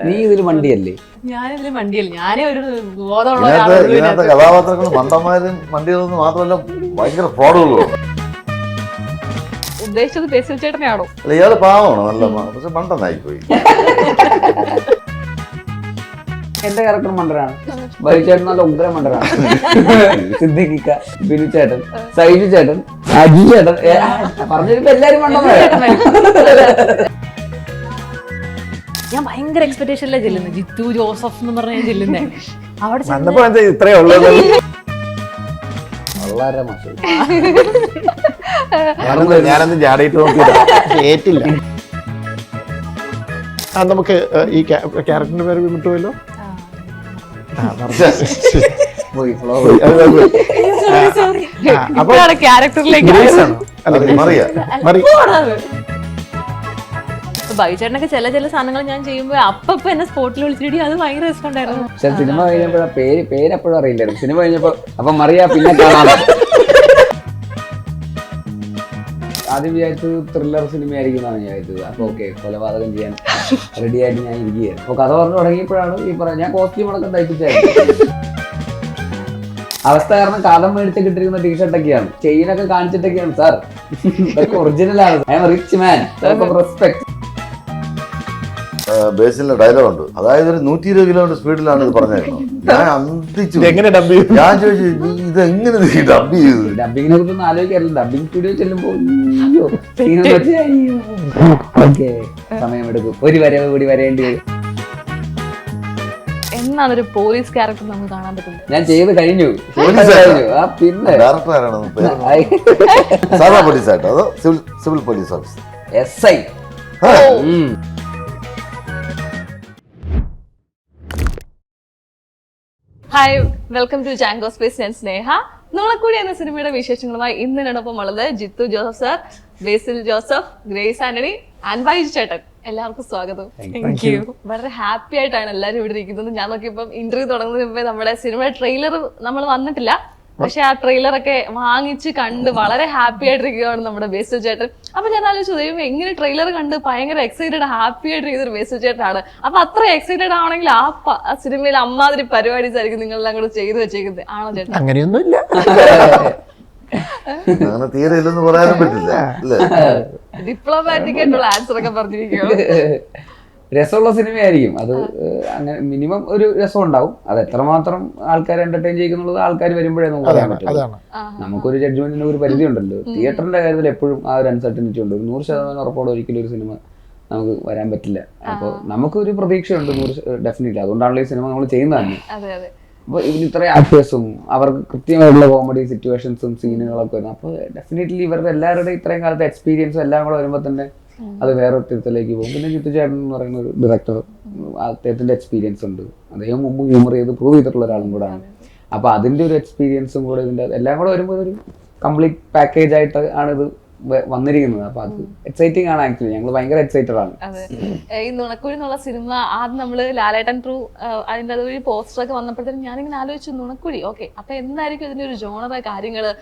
നീ ഇതിൽ വണ്ടിയല്ലേ? ഞാനിതില് വണ്ടിയല്ല, ഞാനേ ഒരു ബോധമുള്ള ഇതിനകത്ത് കഥാപാത്രങ്ങൾ മണ്ടന്മാരും വണ്ടികളൊന്നും മാത്രമല്ല ഭയങ്കര ഫ്രോഡുകളും. ഉദ്ദേശിച്ചത് ബേസിൽ ചേട്ടനെയാണോ? അല്ല, ഇയാള് പാവമാണ്, നല്ല പക്ഷെ മണ്ടനായിപ്പോയി. എന്റെ ക്യാരക്ടർ മണ്ടനാണ്, ബൈചേട്ടൻ നല്ല ഉഗ്ര മണ്ടനാണ്. സിദ്ദിഖിക്ക, ബിനു ചേട്ടൻ, സൈജു ചേട്ടൻ, അജു ചേട്ടൻ, പറഞ്ഞിപ്പോ എല്ലാരും മണ്ടന്മാരാണ്. ഞാൻ ഭയങ്കര എക്സ്പെക്ടേഷനിലാണ് ചെല്ലുന്നത്. ജിത്തു ജോസഫ് എന്ന് പറഞ്ഞ ചെല്ലുന്നേ. അവിടെ ഇത്രേ ഉള്ളത്. വളരെ മോശം. ഞാനൊന്നും ചാടിയിട്ട് നോക്കിയിട്ടില്ല. നമുക്ക് ഈ ക്യാരക്ടറിന്റെ പേര് വിട്ടുപോയല്ലോ. ക്യാരക്ടറിലേക്ക് ബൈചേട്ടനൊക്കെ ചില സാധനങ്ങൾ ഞാൻ ചെയ്യുമ്പോ അപ്പൊ എന്നെ സ്പോട്ടിൽ വിളിച്ചിട്ട് അത് ഭയങ്കര രസമുണ്ടായിരുന്നു. പക്ഷെ സിനിമ കഴിഞ്ഞപ്പോഴാ പേര് എപ്പോഴും അറിയില്ലായിരുന്നു. സിനിമ കഴിഞ്ഞപ്പോ അപ്പൊ മറിയാ പിന്നെ കാണാതെ. ആദ്യം വിചാരിച്ചത് ത്രില്ലർ സിനിമയായിരിക്കും എന്നാണ് വിചാരിച്ചത്. അപ്പൊ ഓക്കെ, കൊലപാതകം ചെയ്യാൻ റെഡി ആയിട്ട് ഞാൻ ഇരിക്കുകയായിരുന്നു. അപ്പൊ കഥ പറഞ്ഞു തുടങ്ങിയപ്പോഴാണ് ഈ പറഞ്ഞ ഞാൻ കോസ്റ്റ്യൂം അടക്കം തയ്പ്പിച്ചായിരുന്നു. അവസ്ഥ കാരണം കാലം മേടിച്ച് കിട്ടിയിരിക്കുന്ന ടീഷർട്ടൊക്കെയാണ്, ചെയിനൊക്കെ കാണിച്ചിട്ടൊക്കെയാണ്. സാർ ഇതൊക്കെ ഒറിജിനലാണ്. I am rich man, respect. ബേസിലെ ഡയലോഗ് ഉണ്ട്, അതായത് ഒരു 120 കിലോമീറ്റർ സ്പീഡിലാണ് ഇത് പറഞ്ഞിരുന്നത്. ഞാൻ അന്തിച്ചു, എങ്ങനെ ഡബ് ചെയ്തു? ഞാൻ ചോദിച്ചു ഇത് എങ്ങനെ ഡബ് ചെയ്തു. ഡബിങ്ങിനെ കുറിച്ചൊന്നും ആലോചിക്കാറില്ല. ഡബിങ് സ്റ്റുഡിയോ ചെല്ലുമ്പോൾ ഓക്കെ സമയമെടുക്കും, ഒരു വരവ് കൂടി വരേണ്ടി വരും. എന്നാണ് ഒരു പോലീസ് ക്യാരക്ടർ നമുക്ക് കാണാൻ പറ്റുന്നത്. ഞാൻ ചെയ്ത് കഴിഞ്ഞു. പിന്നെ ഡയറക്ടർ ആരാണെന്ന് പേര്? സാധാ പോലീസ് ആയിട്ടോ അതോ civil police officer? SI. Hi, welcome to Jango space. ഞാൻ സ്നേഹ. നുണക്കുഴി എന്ന സിനിമയുടെ വിശേഷങ്ങളുമായി ഇന്നിനോടൊപ്പം ഉള്ളത് ജിത്തു ജോസഫ് സാർ, ബേസിൽ ജോസഫ്, ഗ്രേസ് ആന്റണി ആൻഡ് ബൈജു ചേട്ടൻ. എല്ലാവർക്കും സ്വാഗതം. Thank you. വളരെ ഹാപ്പി ആയിട്ടാണ് എല്ലാവരും ഇവിടെ ഇരിക്കുന്നത്. ഞാൻ നോക്കിയപ്പം ഇന്റർവ്യൂ തുടങ്ങുന്നതിന് മുമ്പേ നമ്മുടെ സിനിമയുടെ ട്രെയിലർ നമ്മൾ വന്നിട്ടില്ല, പക്ഷെ ആ ട്രെയിലറൊക്കെ വാങ്ങിച്ച് കണ്ട് വളരെ ഹാപ്പി ആയിട്ടിരിക്കുകയാണ് നമ്മുടെ ബേസിൽ ചേട്ടൻ. അപ്പൊ ഞാൻ ആലോചിച്ചു, ദൈവം എങ്ങനെ ട്രെയിലർ കണ്ട് ഭയങ്കര എക്സൈറ്റഡ് ഹാപ്പി ആയിട്ടിരിക്കുന്ന ഒരു ബേസിൽ ചേട്ടനാണ്. അപ്പൊ അത്ര എക്സൈറ്റഡ് ആണെങ്കിൽ ആ സിനിമയിൽ അമ്മാതിരി പരിപാടീസ് ആയിരിക്കും നിങ്ങളെല്ലാം കൂടെ ചെയ്തു വെച്ചേക്കുന്നത്, ആണോ ചേട്ടൻ? അങ്ങനെയൊന്നുമില്ല, അങ്ങനെ തീരെ ഇല്ലെന്ന് പറയാനും പറ്റില്ല. ഡിപ്ലോമാറ്റിക് ആയിട്ടുള്ള ആൻസർ ഒക്കെ പറഞ്ഞിരിക്കുകയാണ്. രസമുള്ള സിനിമയായിരിക്കും അത്. അങ്ങനെ മിനിമം ഒരു രസം ഉണ്ടാവും. അത് എത്രമാത്രം ആൾക്കാരെ എന്റർടൈൻ ചെയ്യുന്നുള്ളത് ആൾക്കാർ വരുമ്പോഴേ നമുക്ക് പറയാൻ പറ്റുള്ളൂ. നമുക്കൊരു ജഡ്ജ്മെന്റിന് ഒരു പരിധി ഉണ്ടല്ലോ. തിയേറ്ററിന്റെ കാര്യത്തിൽ എപ്പോഴും ആ ഒരു അൺസർട്ടനിറ്റി ഉണ്ട്. 100% ഉറപ്പോടെ ഒരിക്കലും ഒരു സിനിമ നമുക്ക് വരാൻ പറ്റില്ല. അപ്പോൾ നമുക്കൊരു പ്രതീക്ഷയുണ്ട് 100 ഡെഫിനറ്റ്ലി. അതുകൊണ്ടാണല്ലോ ഈ സിനിമ നമ്മൾ ചെയ്യുന്നത് തന്നെ. അപ്പോൾ ഇതിന് ഇത്രയും ആക്ടേഴ്സും അവർക്ക് കൃത്യമായിട്ടുള്ള കോമഡി സിറ്റുവേഷൻസും സീനുകളൊക്കെ വരുന്നത്. അപ്പോൾ ഡെഫിനറ്റ്ലി ഇവരുടെ എല്ലാവരുടെയും ഇത്രയും കാലത്തെ എക്സ്പീരിയൻസും എല്ലാം കൂടെ വരുമ്പോൾ തന്നെ അത് വേറെ ഒത്തിരത്തിലേക്ക് പോകും. പിന്നെ ജിത്തു ചേട്ടൻ എന്ന് പറയുന്ന ഒരു ഡയറക്ടർ, അദ്ദേഹത്തിന്റെ എക്സ്പീരിയൻസ് ഉണ്ട്. അദ്ദേഹം മുമ്പ് ഹ്യൂമർ ചെയ്ത് പ്രൂവ് ചെയ്തിട്ടുള്ള ഒരാളും കൂടാണ്. അപ്പൊ അതിന്റെ ഒരു എക്സ്പീരിയൻസും കൂടെ ഇതിന്റെ എല്ലാം കൂടെ വരുമ്പോൾ ഒരു കംപ്ലീറ്റ് പാക്കേജ് ആയിട്ട് ആണ് ഇത് വന്നിരിക്കുന്നത്. അപ്പൊ അത് എക്സൈറ്റിംഗ് ആണ്. ആക്ച്വലി ഞങ്ങൾ ഭയങ്കര എക്സൈറ്റഡ് ആണ്. അതെ, ഈ നുണക്കുഴി എന്നുള്ള സിനിമ ആദ്യം നമ്മള് ലാലേട്ടൻ ത്രൂ അതിന്റെ അതൊരു പോസ്റ്റർ ഒക്കെ വന്നപ്പോഴത്തേക്കും ഞാനിങ്ങനെ ആലോചിച്ചു, നുണക്കുഴി ഓക്കെ, അപ്പൊ എന്തായിരിക്കും ഇതിന്റെ ഒരു ജോണറ കാര്യങ്ങള്,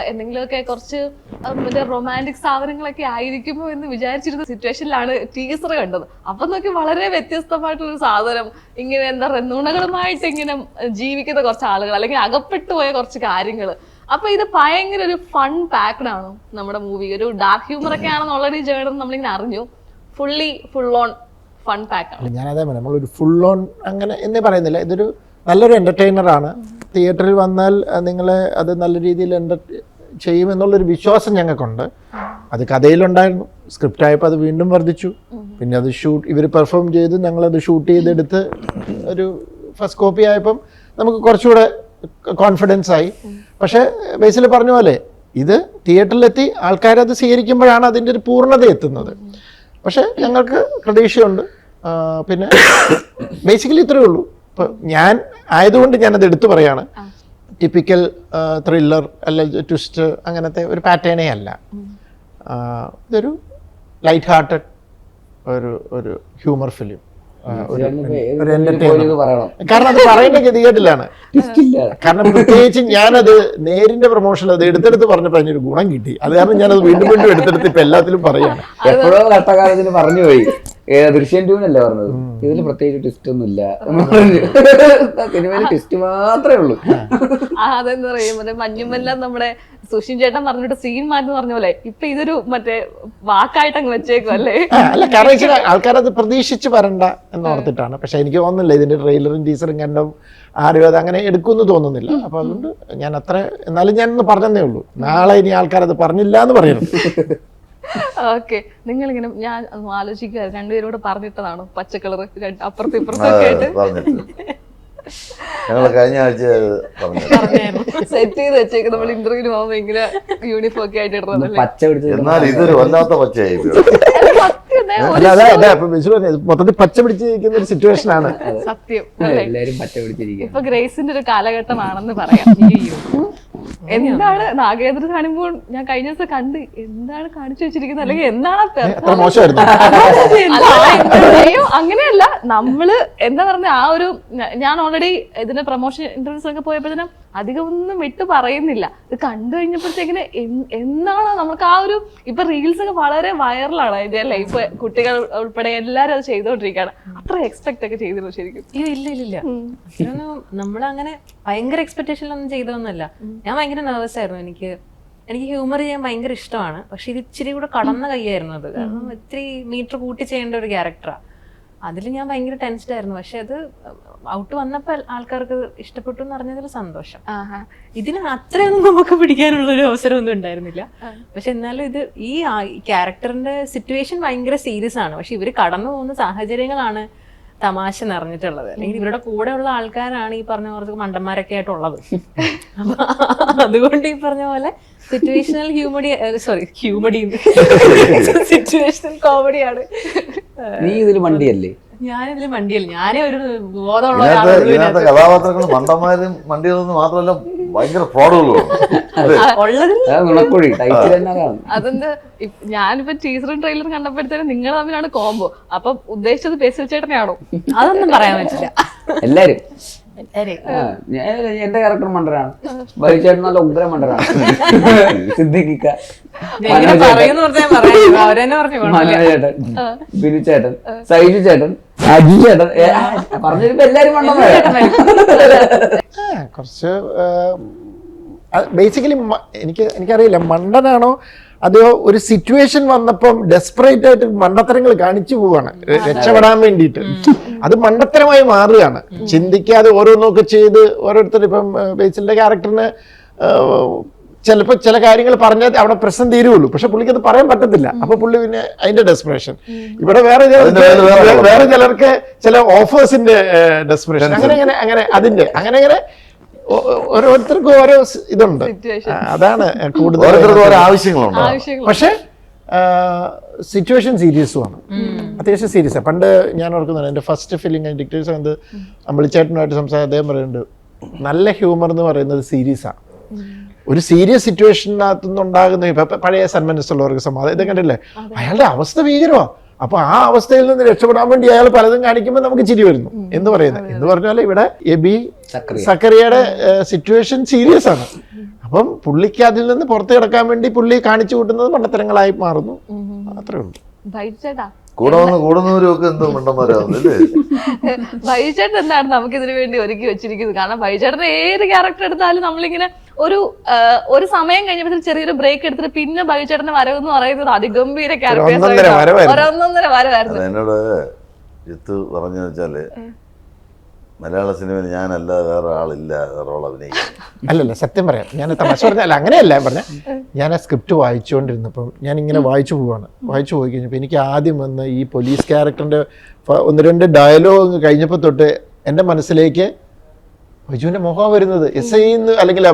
എന്തെങ്കിലുമൊക്കെ കുറച്ച് മറ്റേ റൊമാൻറ്റിക് സാധനങ്ങളൊക്കെ ആയിരിക്കുമോ എന്ന് വിചാരിച്ചിരുന്ന സിറ്റുവേഷനിലാണ് ടീസർ കണ്ടത്. അപ്പൊ നോക്കി വളരെ വ്യത്യസ്തമായിട്ടുള്ളൊരു സാധനം, ഇങ്ങനെ എന്താ പറയുക, നുണകളുമായിട്ട് ഇങ്ങനെ ജീവിക്കുന്ന കുറച്ച് ആളുകൾ, അല്ലെങ്കിൽ അകപ്പെട്ടു പോയ കുറച്ച് കാര്യങ്ങള്. അപ്പൊ ഇത് ഭയങ്കര ഒരു ഫൺ പാക്ഡ് ആണ് നമ്മുടെ മൂവി. ഒരു ഡാർക്ക് ഹ്യൂമർ ഒക്കെ ആണെന്നുള്ളൊരു ജേർണൽ നമ്മളിങ്ങനെ അറിഞ്ഞു. ഫുൾ ഓൺ ഫൺ പാക്ക് ആണ്. ഞാനതേ നമ്മളൊരു ഫുൾ ഓൺ അങ്ങനെ എന്നേ പറയുന്നില്ല. ഇതൊരു നല്ലൊരു എന്റർടൈനറാണ്. തിയേറ്ററിൽ വന്നാൽ നിങ്ങളെ അത് നല്ല രീതിയിൽ ചെയ്യുമെന്നുള്ളൊരു വിശ്വാസം ഞങ്ങൾക്കുണ്ട്. അത് കഥയിലുണ്ടായിരുന്നു, സ്ക്രിപ്റ്റ് ആയപ്പോൾ അത് വീണ്ടും വർദ്ധിച്ചു. പിന്നെ അത് ഇവർ പെർഫോം ചെയ്ത് ഞങ്ങളത് ഷൂട്ട് ചെയ്തെടുത്ത് ഒരു ഫസ്റ്റ് കോപ്പി ആയപ്പം നമുക്ക് കുറച്ചുകൂടെ കോൺഫിഡൻസ് ആയി. പക്ഷെ ബേസിൽ പറഞ്ഞ പോലെ ഇത് തിയേറ്ററിലെത്തി ആൾക്കാരത് സ്വീകരിക്കുമ്പോഴാണ് അതിൻ്റെ ഒരു പൂർണ്ണത എത്തുന്നത്. പക്ഷെ ഞങ്ങൾക്ക് പ്രതീക്ഷയുണ്ട്. പിന്നെ ബേസിക്കലി ഇത്രയേ ഉള്ളൂ. ഇപ്പം ഞാൻ ആയതുകൊണ്ട് ഞാനത് എടുത്തു പറയാണ്. ടിപ്പിക്കൽ ത്രില്ലർ അല്ലെങ്കിൽ ട്വിസ്റ്റ് അങ്ങനത്തെ ഒരു പാറ്റേണേ അല്ല. ഇതൊരു ലൈറ്റ് ഹാർട്ടഡ് ഒരു ഹ്യൂമർ ഫിലിം. കാരണം അത് പറയേണ്ട ഗതികേട്ടിലാണ്. കാരണം പ്രത്യേകിച്ച് ഞാനത് നേരിന്റെ പ്രൊമോഷൻ അത് എടുത്തെടുത്ത് പറഞ്ഞപ്പോൾ അതിനൊരു ഗുണം കിട്ടി. അത് കാരണം ഞാനത് വീണ്ടും വീണ്ടും എടുത്തെടുത്ത് ഇപ്പൊ എല്ലാത്തിലും പറയാണ്. എപ്പോഴോ കഷ്ടകാലത്തിന് പറഞ്ഞു പോയി ദൃശ്യം 2 അല്ലേ പറഞ്ഞത്, ഇതിൽ പ്രത്യേകിച്ച് ട്വിസ്റ്റ് ഒന്നും ഇല്ല, സിനിമയിൽ ട്വിസ്റ്റ് മാത്രമേ ഉള്ളൂ. അതെന്താ പറയാ മറ്റേ മഞ്ഞുമെല്ലാം നമ്മുടെ സുഷിൻ ചേട്ടൻ പറഞ്ഞിട്ട് സീൻ മാറ്റി പറഞ്ഞ പോലെ ഇപ്പൊ ഇതൊരു മറ്റേ വാക്കായിട്ട് അങ്ങ് വെച്ചേക്കും അല്ലേ? അല്ല, കാരണം ആൾക്കാരത് പ്രതീക്ഷിച്ച് വരണ്ട എന്ന് ഓർത്തിട്ടാണ്. പക്ഷെ എനിക്ക് തോന്നുന്നില്ല ഇതിന്റെ ട്രെയിലറും ടീസറും കണ്ടും ആരും അത് അങ്ങനെ എടുക്കുമെന്ന് തോന്നുന്നില്ല. അപ്പൊ അതുകൊണ്ട് ഞാൻ അത്ര, എന്നാലും ഞാനൊന്ന് പറഞ്ഞതേ ഉള്ളൂ. നാളെ ഇനി ആൾക്കാരത് പറഞ്ഞില്ല എന്ന് പറയണം. ഓക്കെ, നിങ്ങളിങ്ങനെ ഞാൻ ആലോചിക്കുക രണ്ടുപേരും കൂടെ പറഞ്ഞിട്ടതാണോ പച്ചക്കളർ അപ്പുറത്തും ഇപ്പുറത്തൊക്കെ ആയിട്ട് ഞങ്ങൾ കഴിഞ്ഞ ആഴ്ച സെറ്റ് ചെയ്ത് വെച്ചേക്ക് നമ്മൾ ഇന്റർവ്യൂവിന് പോകുമ്പോ ഇങ്ങനെ യൂണിഫോം ഒക്കെ ആയിട്ട് ഇടുന്നത്. പച്ച പിടിച്ച് എന്നാൽ ഇതൊരു വല്ലാത്ത പച്ചയായി മൊത്തത്തിൽ പച്ച പിടിച്ചിരിക്കുന്ന ഒരു സിറ്റുവേഷൻ ആണ്. സത്യം എല്ലാരും പച്ച പിടിച്ചിരിക്കുക. ഇപ്പൊ ഗ്രേസിന്റെ ഒരു കാലഘട്ടമാണെന്ന് പറയാം. എന്താണ് നാഗേന്ദ്ര കാണുമ്പോൾ ഞാൻ കഴിഞ്ഞ ദിവസം കണ്ട് എന്താണ് കാണിച്ചു വെച്ചിരിക്കുന്നത്, അല്ലെങ്കിൽ എന്താണ് മോശമായിരുന്നു. അയ്യോ അങ്ങനെയല്ല, നമ്മള് എന്താ പറഞ്ഞ ആ ഒരു ഞാൻ ഓൾറെഡി ഇതിന്റെ പ്രൊമോഷൻ ഇന്റർവ്യൂസ് ഒക്കെ പോയപ്പോഴത്തേനും അധികം ഒന്നും വിട്ടു പറയുന്നില്ല. ഇത് കണ്ടു കഴിഞ്ഞപ്പോഴത്തേക്കിന് എന്താണ് നമുക്ക് ആ ഒരു ഇപ്പൊ റീൽസ് ഒക്കെ വളരെ വൈറലാണ് അതിന്റെ അല്ലേ, ഇപ്പൊ കുട്ടികൾ ഉൾപ്പെടെ എല്ലാരും അത് ചെയ്തോണ്ടിരിക്കുകയാണ്. അത്ര എക്സ്പെക്ട് ഒക്കെ ചെയ്തിരുന്നു ശരിക്കും? ഇല്ല നമ്മളങ്ങനെ ഭയങ്കര എക്സ്പെക്ടേഷനിലൊന്നും ചെയ്തതൊന്നുമല്ല. ഞാൻ ഭയങ്കര നെർവസ് ആയിരുന്നു. എനിക്ക് ഹ്യൂമർ ചെയ്യാൻ ഭയങ്കര ഇഷ്ടമാണ്. പക്ഷെ ഇത് ഇച്ചിരി കൂടെ കടന്ന കൈയായിരുന്നു അത്. കാരണം ഇത്തിരി മീറ്റർ കൂട്ടി ചെയ്യേണ്ട ഒരു ക്യാരക്ടറാണ്. അതിൽ ഞാൻ ഭയങ്കര ടെൻസ്ഡ് ആയിരുന്നു. പക്ഷെ അത് ഔട്ട് വന്നപ്പോൾ ആൾക്കാർക്ക് ഇഷ്ടപ്പെട്ടു എന്ന് പറഞ്ഞതിൽ സന്തോഷം. ഇതിന് അത്രയൊന്നും നമുക്ക് പിടിക്കാനുള്ളൊരു അവസരമൊന്നും ഉണ്ടായിരുന്നില്ല. പക്ഷെ എന്നാലും ഇത് ഈ ക്യാരക്ടറിന്റെ സിറ്റുവേഷൻ ഭയങ്കര സീരിയസ് ആണ്. പക്ഷെ ഇവര് കടന്നു പോകുന്ന സാഹചര്യങ്ങളാണ് തമാശ നിറഞ്ഞിട്ടുള്ളത്. അല്ലെങ്കിൽ ഇവരുടെ കൂടെ ഉള്ള ആൾക്കാരാണ് ഈ പറഞ്ഞ കുറച്ച് മണ്ടന്മാരൊക്കെ ആയിട്ടുള്ളത്. അതുകൊണ്ട് ഈ പറഞ്ഞ പോലെ സിറ്റുവേഷണൽ സിറ്റുവേഷണൽ കോമഡിയാണ്. നീ ഇതിൽ മണ്ടിയല്ലേ? ഞാനിതിൽ മണ്ടിയല്ല. ഞാനേ ഒരു ബോധമുള്ള കഥാപാത്രങ്ങൾ മണ്ടന്മാരും മണ്ടികളൊന്നും മാത്രമല്ല ഭയങ്കര ഫ്രോഡുകളും അതെന്താ ഞാനിപ്പോ ടീച്ചറും ട്രെയിലറും കണ്ടപ്പോഴത്തേനും നിങ്ങൾ തമ്മിലാണ് കോംബോ. അപ്പൊ ഉദ്ദേശിച്ചത് ബേസിൽ ചേട്ടനെയാണോ? അതൊന്നും പറയാൻ പറ്റില്ല. എല്ലാരും എന്റെ ക്യാരക്ടർ മണ്ടനാണ്, ബൈചേട്ടൻ നല്ല ഉഗ്ര മണ്ടനാണ്, സിദ്ദിഖിക്ക, മനോജേട്ടൻ, ബിനു ചേട്ടൻ, സൈജു ചേട്ടൻ, അജു ചേട്ടൻ, പറഞ്ഞിരിപ്പോ എല്ലാരും മണ്ടന്മാരാണ്. കുറച്ച് ബേസിക്കലി എനിക്കറിയില്ല മണ്ടനാണോ അതെയോ ഒരു സിറ്റുവേഷൻ വന്നപ്പം ഡെസ്പറേറ്റ് ആയിട്ട് മണ്ടത്തരങ്ങൾ കാണിച്ചു പോവാണ് രക്ഷപ്പെടാൻ വേണ്ടിയിട്ട്. അത് മണ്ടത്തരമായി മാറുകയാണ്. ചിന്തിക്കാതെ ഓരോന്നൊക്കെ ചെയ്ത് ഓരോരുത്തർ ഇപ്പം ബേസിലിന്റെ ക്യാരക്ടറിന് ചിലപ്പോൾ ചില കാര്യങ്ങൾ പറഞ്ഞാൽ അവിടെ പ്രശ്നം തീരുള്ളൂ. പക്ഷെ പുള്ളിക്ക് അത് പറയാൻ പറ്റത്തില്ല. അപ്പൊ പുള്ളി പിന്നെ അതിന്റെ ഡെസ്പറേഷൻ. ഇവിടെ വേറെ ചിലർക്ക് ചില ഓഫേഴ്സിന്റെ ഡെസ്പറേഷൻ, അങ്ങനെ അതിന്റെ അങ്ങനെ ഓരോരുത്തർക്കും ഓരോ ഇതുണ്ട്. അതാണ് കൂടുതൽ ആവശ്യങ്ങളുണ്ട്. പക്ഷെ സിറ്റുവേഷൻ സീരിയസുമാണ്, അത്യാവശ്യം സീരിയസാണ്. പണ്ട് ഞാൻ ഓർക്കുന്നുണ്ട് എൻ്റെ ഫസ്റ്റ് ഫിലിം ഡിക്റ്റേഴ്സ് കണ്ട് അമ്പിളിച്ചേട്ടനുമായിട്ട് സംസാരിച്ച് അദ്ദേഹം പറയുന്നുണ്ട് നല്ല ഹ്യൂമർ എന്ന് പറയുന്നത് സീരിയസാണ്. ഒരു സീരിയസ് സിറ്റുവേഷനകത്തുനിന്നുണ്ടാകുന്ന ഇപ്പൊ പഴയ സന്മനസ്സുള്ളവർക്ക് സമാധാനം ഇത് കണ്ടില്ലേ, അയാളുടെ അവസ്ഥ ഭീകരമാണ്. അപ്പൊ ആ അവസ്ഥയിൽ നിന്ന് രക്ഷപ്പെടാൻ വേണ്ടി അയാൾ പലതും കാണിക്കുമ്പോൾ നമുക്ക് ചിരി വരുന്നു എന്ന് പറയുന്നത്. എന്ന് പറഞ്ഞാൽ ഇവിടെ എബി സക്കറിയയുടെ സിറ്റുവേഷൻ സീരിയസ് ആണ്. അപ്പം പുള്ളിക്ക് അതിൽ നിന്ന് പുറത്തു കിടക്കാൻ വേണ്ടി പുള്ളി കാണിച്ചു കൂട്ടുന്നത് മണ്ടത്തരങ്ങളായി മാറുന്നു. അത്രേ ഉള്ളൂ. കൂടുന്നവരും ഒക്കെ എന്തോ മണ്ടന്മാരാവുന്നല്ലേ. ബൈചേട്ടൻ എന്താണ് നമുക്ക് ഇതിനു വേണ്ടി ഒരുക്കി വെച്ചിരിക്കുന്നത്? കാരണം ബൈചേട്ടന്റെ ഏത് ക്യാരക്ടർ എടുത്താലും നമ്മളിങ്ങനെ ഒരു സമയം കഴിഞ്ഞപ്പോൾ ചെറിയൊരു ബ്രേക്ക് എടുത്തിട്ട് പിന്നെ ബൈചേട്ടന്റെ വരവെന്ന് പറയുന്നത് അതിഗംഭീര ക്യാരക്ടേഴ്സ്, ഒരൊന്നൊന്നര വരവായിരുന്നു. എന്നോട് ജിത്തു പറഞ്ഞു വെച്ചാല് മലയാള സിനിമയിൽ ഞാനല്ലാതെ വേറെ ആളില്ല റോൾ അഭിനയിക്കാൻ. അല്ലല്ല, സത്യം പറയാം, ഞാൻ തമാശ പറഞ്ഞല്ല, അങ്ങനെയല്ല പറഞ്ഞ. ഞാൻ ആ സ്ക്രിപ്റ്റ് വായിച്ചുകൊണ്ടിരുന്നപ്പം ഞാൻ ഇങ്ങനെ വായിച്ചു പോയി കഴിഞ്ഞപ്പോൾ എനിക്ക് ആദ്യം വന്ന് ഈ പോലീസ് ക്യാരക്ടറിന്റെ 1-2 ഡയലോഗ് കഴിഞ്ഞപ്പോൾ തൊട്ട് എൻ്റെ മനസ്സിലേക്ക് ബൈജുവിന്റെ മുഖം വരുന്നത്. SI അല്ലെങ്കിൽ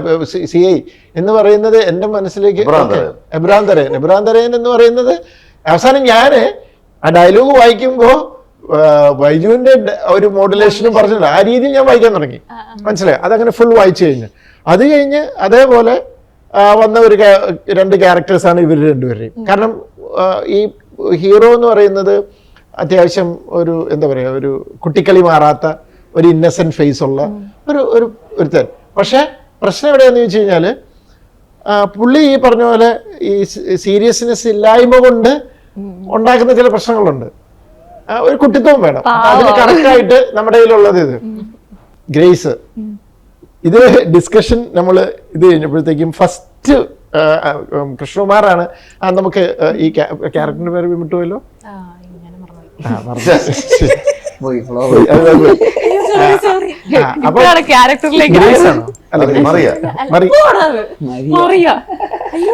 CI എന്ന് പറയുന്നത് എൻ്റെ മനസ്സിലേക്ക് എബ്രാം തരയൻ എന്ന് പറയുന്നത്. അവസാനം ഞാൻ ആ ഡയലോഗ് വായിക്കുമ്പോൾ ബൈജുവിന്റെ ഒരു മോഡുലേഷനും പറഞ്ഞില്ല, ആ രീതിയിൽ ഞാൻ വായിക്കാൻ തുടങ്ങി. മനസ്സിലായി? അതങ്ങനെ ഫുൾ വായിച്ചു കഴിഞ്ഞ് അത് കഴിഞ്ഞ് അതേപോലെ വന്ന 2 ക്യാരക്ടേഴ്സാണ് ഇവർ രണ്ടുപേരുടെയും. കാരണം ഈ ഹീറോ എന്ന് പറയുന്നത് അത്യാവശ്യം ഒരു എന്താ പറയുക, ഒരു കുട്ടിക്കളി മാറാത്ത ഒരു ഇന്നസെന്റ് ഫേസ് ഉള്ള ഒരുത്തൻ. പക്ഷെ പ്രശ്നം എവിടെയാന്ന് ചോദിച്ചു കഴിഞ്ഞാല് പുള്ളി ഈ പറഞ്ഞ പോലെ ഈ സീരിയസ്നെസ് ഇല്ലായ്മ കൊണ്ട് ഉണ്ടാക്കുന്ന ചില പ്രശ്നങ്ങളുണ്ട്. ഒരു കുട്ടിത്വം വേണം. അതിന് കറക്റ്റായിട്ട് നമ്മുടെ കയ്യിലുള്ളത് ഇത് ഗ്രേസ്. ഇത് ഡിസ്കഷൻ നമ്മൾ ഇത് കഴിഞ്ഞപ്പോഴത്തേക്കും ഫസ്റ്റ് കൃഷ്ണകുമാറാണ് നമുക്ക് ഈ ക്യാരക്ടറിന്റെ പേര് വിട്ടുപോയല്ലോ,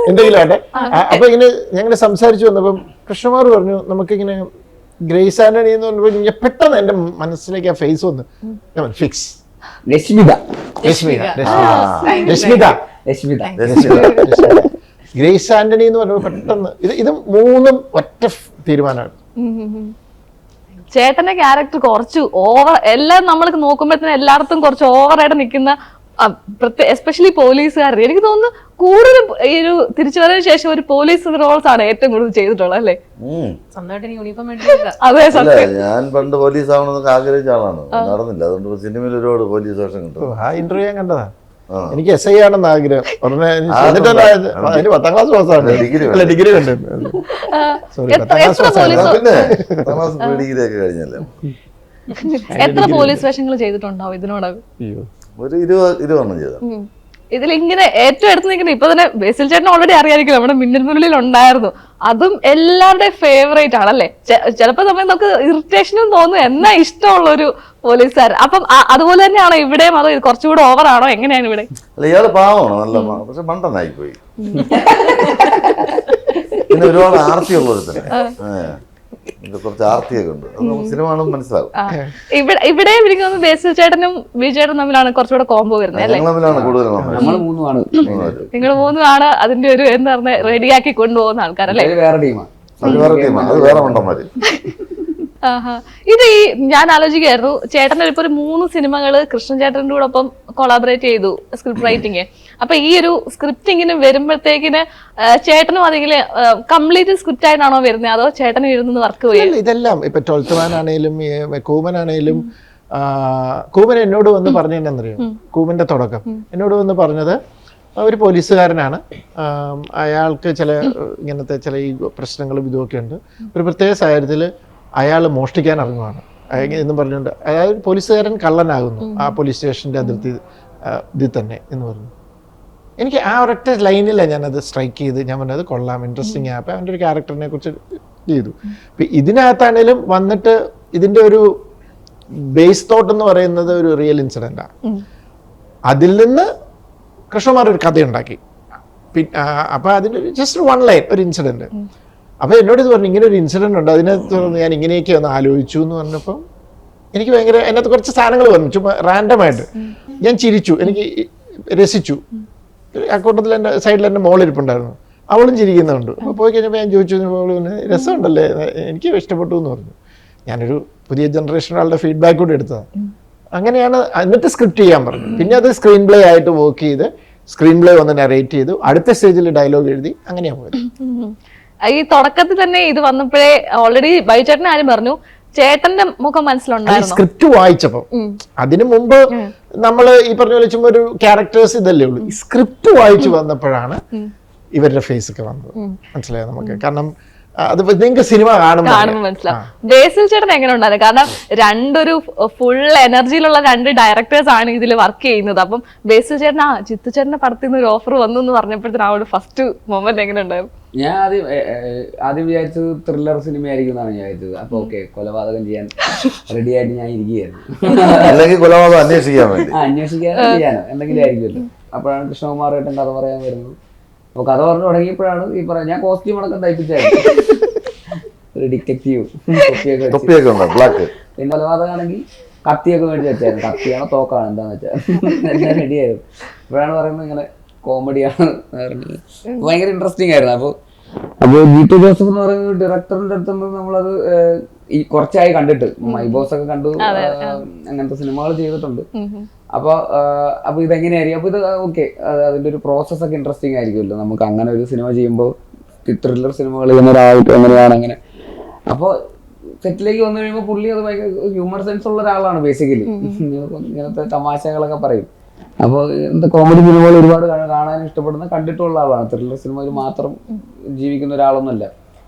എന്തെങ്കിലും ആട്ടെ. അപ്പൊ ഇങ്ങനെ ഞങ്ങൾ സംസാരിച്ചു വന്നപ്പം കൃഷ്ണകുമാർ പറഞ്ഞു നമുക്കിങ്ങനെ ഗ്രേസ് ആന്റണി എന്ന് പറഞ്ഞപ്പോൾ പെട്ടെന്ന് എന്റെ മനസ്സിലേക്ക് ആ ഫേസ് വന്നു. ഫിക്സ് ഗ്രേസ് ആന്റണി എന്ന് പറഞ്ഞപ്പോൾ പെട്ടെന്ന് ഇത് മൂന്നും ഒറ്റ തീരുമാനമാണ്. ചേട്ടന്റെ ക്യാരക്ടർ കുറച്ച് ഓവർ, എല്ലാം നമ്മൾ നോക്കുമ്പോഴത്തേനും എല്ലായിടത്തും കുറച്ച് ഓവറായിട്ട് നിൽക്കുന്ന, എസ്പെഷ്യലി പോലീസുകാരുടെ. എനിക്ക് തോന്നുന്നു കൂടുതൽ ഈ ഒരു തിരിച്ചുവരവിന് ശേഷം ഒരു പോലീസ് റോൾസ് ആണ് ഏറ്റവും കൂടുതൽ ചെയ്തിട്ടുള്ളത് അല്ലേ? അതെ, ഞാൻ പണ്ട് പോലീസ് ആവണമെന്നൊക്കെ ആഗ്രഹിച്ച ആളാണ്, നടന്നില്ല. അതുകൊണ്ട് സിനിമയിൽ ഒരുപാട് പോലീസ് വേഷം കിട്ടും. ആ ഇന്റർവ്യൂ ഞാൻ കണ്ടതാ. എനിക്ക് SI ആണെന്ന് ആഗ്രഹം. 10ാം ക്ലാസ് പാസ്സാണ്, ഡിഗ്രി കണ്ടു. പിന്നെ ഡിഗ്രി ഒക്കെ കഴിഞ്ഞല്ലേ. എത്ര പോലീസ് വേഷങ്ങൾ ചെയ്തിട്ടുണ്ടാവും ഇതിനോടകം? ഒരു 20 ചെയ്ത. ഇതിലിങ്ങനെ ഏറ്റവും എടുത്ത് നിൽക്കുന്നത് ഇപ്പൊ തന്നെ ബേസിൽ ചേട്ടൻ ഓൾറെഡി അറിയാമായിരിക്കും, നമ്മുടെ മിന്നൽ മുരളിയിൽ ഉണ്ടായിരുന്നു. അതും എല്ലാവരുടെയും ഫേവറേറ്റ് ആണല്ലേ? ചിലപ്പോ സമയം നമുക്ക് ഇറിറ്റേഷനും തോന്നും, എന്നാ ഇഷ്ടമുള്ള ഒരു പോലീസുകാരൻ. അപ്പം അതുപോലെ തന്നെയാണോ ഇവിടെയും, അതോ കുറച്ചുകൂടെ ഓവർ ആണോ, എങ്ങനെയാണ് ഇവിടെ? അല്ല, ഇയാള് പാവമാണ്, നല്ല പക്ഷെ മണ്ടനായി പോയി. പിന്നെ ഒരുപാട് ആർത്തിയുള്ളൊരു തന്നെ, കുറച്ച് ആർത്തിയൊക്കെ ഉണ്ട്. സിനിമ കാണുമ്പോൾ മനസ്സിലാവും. ഇവിടെ എനിക്ക് തോന്നുന്നു ബേസിൽ ചേട്ടനും വിജയേട്ടനും തമ്മിലാണ് കുറച്ചുകൂടെ കോംബോ വരുന്നത് അല്ലേ? നിങ്ങൾ മൂന്നുമാണ് അതിന്റെ ഒരു എന്താ പറഞ്ഞ റെഡിയാക്കി കൊണ്ടുപോകുന്ന ആൾക്കാരല്ലേ? വേറെ ടീമാണ്, അത് വേറെ മണ്ടന്മാര്. ഇത് ഈ ഞാൻ ആലോചിക്കായിരുന്നു, ചേട്ടൻ്റെ ഇപ്പൊ ഒരു 3 സിനിമകള് കൃഷ്ണൻ ചേട്ടൻ്റെ കൂടെ ഒപ്പം കൊളാബറേറ്റ് ചെയ്തു സ്ക്രിപ്റ്റ് റൈറ്റിങ്. അപ്പൊ ഈ ഒരു സ്ക്രിപ്റ്റിങ്ങിന് വരുമ്പോഴത്തേക്കിന് ചേട്ടനും അല്ലെങ്കിൽ കംപ്ലീറ്റ് സ്ക്രിപ്റ്റ് ആയിട്ടാണോ വരുന്നത്, അതോ ചേട്ടനും ഇരുന്ന് വർക്ക് പോയി? ഇതെല്ലാം ഇപ്പൊ 12th മാൻ ആണെങ്കിലും കൂമനാണേലും, കൂമൻ എന്നോട് വന്ന് പറഞ്ഞതെന്നറിയോ? കൂമന്റെ തുടക്കം എന്നോട് വന്ന് പറഞ്ഞത് ഒരു പോലീസുകാരനാണ്, അയാൾക്ക് ഇങ്ങനത്തെ ചില ഈ പ്രശ്നങ്ങളും ഇതുമൊക്കെ ഉണ്ട്. ഒരു പ്രത്യേക സാഹചര്യത്തിൽ അയാൾ മോഷ്ടിക്കാൻ ഇറങ്ങുവാണ് എന്ന് പറഞ്ഞുകൊണ്ട്, അതായത് പോലീസുകാരൻ കള്ളനാകുന്നു ആ പോലീസ് സ്റ്റേഷൻ്റെ അതിർത്തി ഇതിൽ തന്നെ എന്ന് പറഞ്ഞു. എനിക്ക് ആ ഒരൊറ്റ ലൈനിലാണ് ഞാനത് സ്ട്രൈക്ക് ചെയ്ത് ഞാൻ പറഞ്ഞത് കൊള്ളാം, ഇൻട്രസ്റ്റിംഗ് ആപ്പ്. അവൻ്റെ ഒരു ക്യാരക്ടറിനെ കുറിച്ച് ചെയ്തു. ഇപ്പം ഇതിനകത്താണേലും വന്നിട്ട് ഇതിൻ്റെ ഒരു ബേസ് തോട്ട് എന്ന് പറയുന്നത് ഒരു റിയൽ ഇൻസിഡൻ്റാണ്. അതിൽ നിന്ന് കൃഷ്ണകുമാർ ഒരു കഥയുണ്ടാക്കി. അപ്പം അതിൻ്റെ ജസ്റ്റ് 1 ലൈൻ ഒരു ഇൻസിഡൻറ്റ്. അപ്പോൾ എന്നോട് ഇത് പറഞ്ഞു, ഇങ്ങനെ ഒരു ഇൻസിഡൻറ്റ് ഉണ്ട്, അതിനകത്ത് ഞാൻ ഇങ്ങനെയൊക്കെ ഒന്ന് ആലോചിച്ചു എന്ന് പറഞ്ഞപ്പം എനിക്ക് ഭയങ്കര അതിനകത്ത് കുറച്ച് സാധനങ്ങൾ പറഞ്ഞു, ചുമ്മാ റാൻഡമായിട്ട്. ഞാൻ ചിരിച്ചു, എനിക്ക് രസിച്ചു. അക്കൂട്ടത്തിൽ എൻ്റെ സൈഡിൽ എൻ്റെ മോളിരിപ്പുണ്ടായിരുന്നു, അവളും ചിരിക്കുന്നുണ്ട്. അപ്പോൾ പോയി കഴിഞ്ഞപ്പോൾ ഞാൻ ചോദിച്ചു, രസമുണ്ടല്ലേ, എനിക്ക് ഇഷ്ടപ്പെട്ടു എന്ന് പറഞ്ഞു. ഞാനൊരു പുതിയ ജനറേഷൻ ആളുടെ ഫീഡ്ബാക്ക് കൂടി എടുത്തതാണ്. അങ്ങനെയാണ്. എന്നിട്ട് സ്ക്രിപ്റ്റ് ചെയ്യാൻ പറഞ്ഞു. പിന്നെ അത് സ്ക്രീൻ പ്ലേ ആയിട്ട് വർക്ക് ചെയ്ത് സ്ക്രീൻ പ്ലേ വന്ന് നറേറ്റ് ചെയ്തു, അടുത്ത സ്റ്റേജിൽ ഡയലോഗ് എഴുതി, അങ്ങനെയാണ് പോയത്. ഈ തുടക്കത്തിൽ തന്നെ ഇത് വന്നപ്പോഴേ ഓൾറെഡി ബൈചേട്ടൻ ആരും പറഞ്ഞു, ചേട്ടന്റെ മുഖം മനസ്സിലുണ്ടായിരുന്നു സ്ക്രിപ്റ്റ് വായിച്ചപ്പോ. അതിനു മുമ്പ് നമ്മള് ഈ പറഞ്ഞ പോലെ ചുമ്മാ ഒരു ക്യാരക്ടേഴ്സ് ഇതല്ലേ ഉള്ളൂ. ഈ സ്ക്രിപ്റ്റ് വായിച്ചു വന്നപ്പോഴാണ് ഇവരുടെ ഫേസ് ഒക്കെ വന്നത്. മനസ്സിലായോ നമുക്ക്? കാരണം അത് നിങ്ങൾക്ക് സിനിമ കാണുമ്പോൾ മനസ്സിലാവും. ബേസിൽ ചേട്ടൻ എങ്ങനെ ഉണ്ടായിരുന്നു? കാരണം രണ്ടൊരു ഫുൾ എനർജിയിലുള്ള 2 ഡയറക്ടേഴ്സ് ആണ് ഇതിൽ വർക്ക് ചെയ്യുന്നത്. അപ്പം ബേസിൽ ചേട്ടൻ ജിത്തു ചേട്ടന്റെ പടത്തിൽ നിന്ന് ഒരു ഓഫർ വന്നു എന്ന് പറഞ്ഞപ്പോഴത്തേനും ആ ഒരു ഫസ്റ്റ് മൊമെന്റ് എങ്ങനെ ഉണ്ടായിരുന്നു? ഞാൻ ആദ്യം വിചാരിച്ചത് ത്രില്ലർ സിനിമ ആയിരിക്കും എന്നാണ് വിചാരിച്ചത്. അപ്പൊ ഓക്കെ, കൊലപാതകം ചെയ്യാൻ റെഡി ആയിട്ട് ഞാൻ ഇരിക്കുകയായിരുന്നു. അല്ലെങ്കിൽ കൊലപാതകം അന്വേഷിക്കാൻ വേണ്ടി ചെയ്യാനോ എന്തെങ്കിലും ആയിരിക്കുമല്ലോ. അപ്പോഴാണ് കൃഷ്ണകുമാർ ഏട്ടൻ കഥ പറയാൻ വരുന്നത്. അപ്പൊ കഥ പറഞ്ഞു തുടങ്ങിയപ്പോഴാണ് ഈ പറയാം, ഞാൻ കോസ്റ്റ്യൂം അടക്കം തയ്പ്പിച്ചായിരുന്നു, ഒരു ഡിറ്റക്റ്റീവ് തൊപ്പിയൊക്കെ ഉണ്ട് ബ്ലാക്ക്. പിന്നെ കൊലപാതകമാണെങ്കിൽ കത്തിയൊക്കെ മേടിച്ച് വെച്ചായിരുന്നു. കത്തിയാണോ തോക്കാണ് എന്താന്ന് വെച്ചാൽ ഞാൻ റെഡിയായിരുന്നു. അപ്പോഴാണ് പറയുന്നത് ഇങ്ങനെ കോമഡിയാണ് പറഞ്ഞത്. ഭയങ്കര ഇൻട്രസ്റ്റിംഗ് ആയിരുന്നു. അപ്പോൾ ജിത്തു ജോസഫ് എന്ന് പറയുന്ന ഡയറക്ടറിന്റെ അടുത്ത് നമ്മളത് ഈ കുറച്ചായി കണ്ടിട്ട്, മൈബോസ് ഒക്കെ കണ്ടു, അങ്ങനത്തെ സിനിമകൾ ചെയ്തിട്ടുണ്ട്. അപ്പൊ ഇതെങ്ങനെയായിരിക്കും? അപ്പൊ ഇത് ഓക്കെ, അതിന്റെ ഒരു പ്രോസസ് ഒക്കെ ഇൻട്രസ്റ്റിംഗ് ആയിരിക്കുമല്ലോ. നമുക്ക് അങ്ങനെ ഒരു സിനിമ ചെയ്യുമ്പോൾ ത്രില്ലർ സിനിമകൾ എങ്ങനെയാണ് അങ്ങനെ. അപ്പോൾ സെറ്റിലേക്ക് വന്നു കഴിയുമ്പോൾ പുള്ളി അത് ഭയങ്കര ഹ്യൂമർ സെൻസ് ഉള്ള ഒരാളാണ് ബേസിക്കലി. ഇങ്ങനത്തെ തമാശകളൊക്കെ പറയും. അപ്പോൾ എന്താ കോമഡി സിനിമകൾ ഒരുപാട് കാണാൻ ഇഷ്ടപ്പെടുന്ന കണ്ടിട്ടുള്ള ആളാണ്. ത്രില്ലർ സിനിമയിൽ മാത്രം ജീവിക്കുന്ന ഒരാളൊന്നുമല്ല.